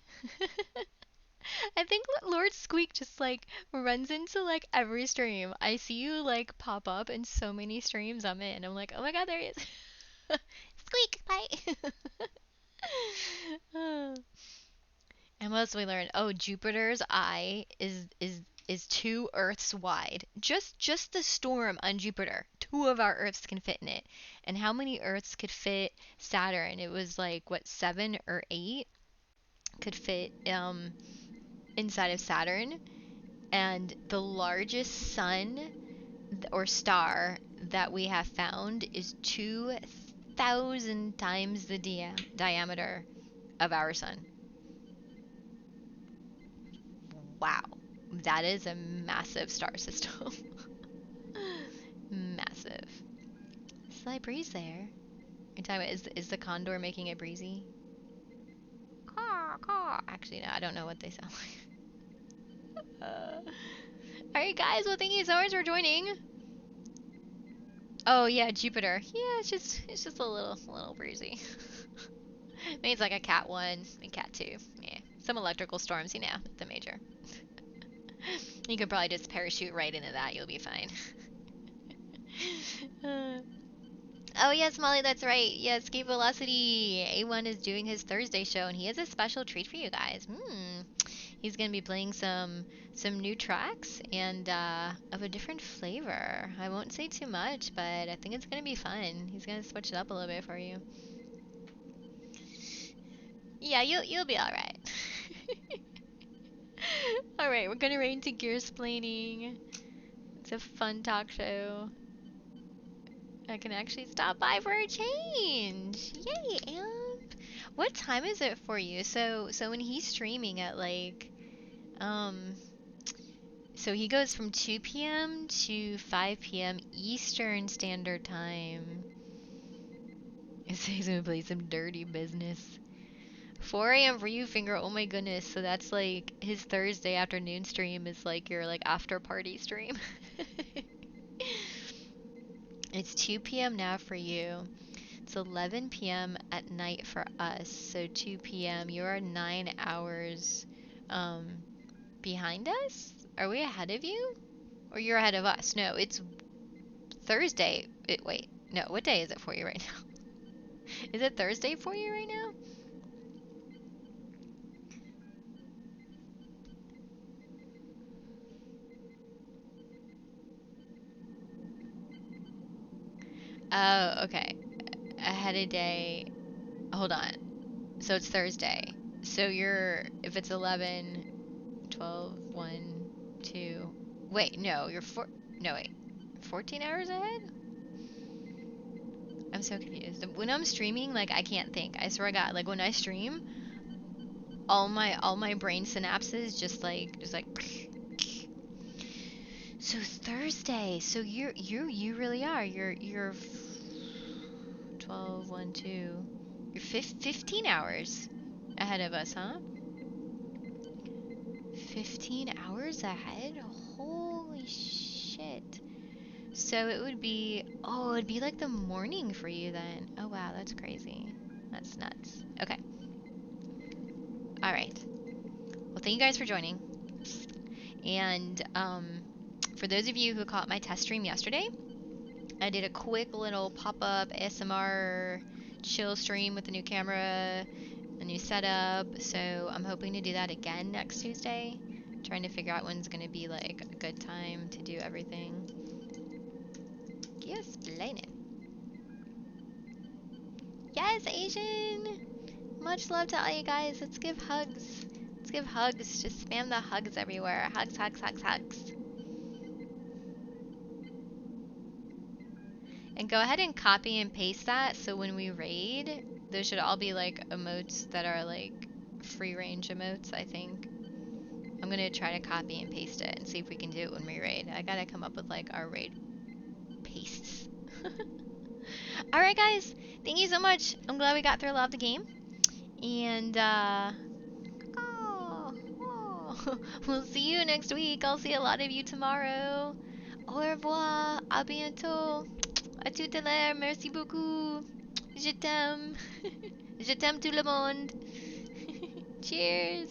I think Lord Squeak just like runs into like every stream. I see you like pop up in so many streams I'm in. I'm like, oh my god, there he is. Squeak, bye! And what else we learned? Oh, Jupiter's eye is 2 Earths wide. Just the storm on Jupiter, 2 of our Earths can fit in it. And how many Earths could fit Saturn? It was like what, 7 or 8 could fit inside of Saturn. And the largest sun or star that we have found is 2,000 times the diameter of our sun. Wow, that is a massive star system. Massive. Slight breeze there. You're talking about, is the condor making it breezy? Caw, caw. Actually, no, I don't know what they sound like. Alright, guys, well, thank you so much for joining. Oh yeah, Jupiter. Yeah, it's just a little breezy. Maybe it's like a Cat 1 and Cat 2. Yeah, some electrical storms, you know, the major. You could probably just parachute right into that. You'll be fine. Oh yes, Molly, that's right. Yes, Escape Velocity. A1 is doing his Thursday show, and he has a special treat for you guys. He's gonna be playing some new tracks and of a different flavor. I won't say too much, but I think it's gonna be fun. He's gonna switch it up a little bit for you. Yeah, you'll be all right. All right, we're gonna raid into gear splaining. It's a fun talk show. I can actually stop by for a change. Yay, Amp. What time is it for you? So when he's streaming at like So he goes from 2 p.m. to 5 p.m. Eastern Standard Time. He's gonna play some dirty business. 4 a.m. for you, Finger. Oh my goodness. So that's like his Thursday afternoon stream is like your like after party stream. It's 2 p.m. now for you. It's 11 p.m. at night for us. So 2 p.m. You're 9 hours behind us? Are we ahead of you? Or you're ahead of us? No, it's Thursday. Wait. No, what day is it for you right now? Is it Thursday for you right now? Oh, okay. Ahead a day. Hold on. So it's Thursday. So if it's 11, 12, 1, 2. Wait, no, no, wait. 14 hours ahead? I'm so confused. When I'm streaming, like, I can't think. I swear to God, like, when I stream, all my brain synapses just like. So Thursday. So you really are. You're 12, 1, 2. You're 15 hours ahead of us, huh? 15 hours ahead? Holy shit. So it'd be like the morning for you then. Oh wow, that's crazy. That's nuts. Okay. All right. Well, thank you guys for joining. And for those of you who caught my test stream yesterday, I did a quick little pop-up ASMR chill stream with the new camera, a new setup. So I'm hoping to do that again next Tuesday. Trying to figure out when's gonna be like a good time to do everything. Yes, it. Yes, Asian! Much love to all you guys. Let's give hugs. Let's give hugs. Just spam the hugs everywhere. Hugs, hugs, hugs, hugs. And go ahead and copy and paste that so when we raid, there should all be like emotes that are like free range emotes, I think. I'm gonna try to copy and paste it and see if we can do it when we raid. I gotta come up with like our raid pastes. Alright guys, thank you so much. I'm glad we got through a lot of the game. And we'll see you next week. I'll see a lot of you tomorrow. Au revoir, à bientôt. À tout à l'heure, merci beaucoup. Je t'aime. Je t'aime tout le monde. Cheers.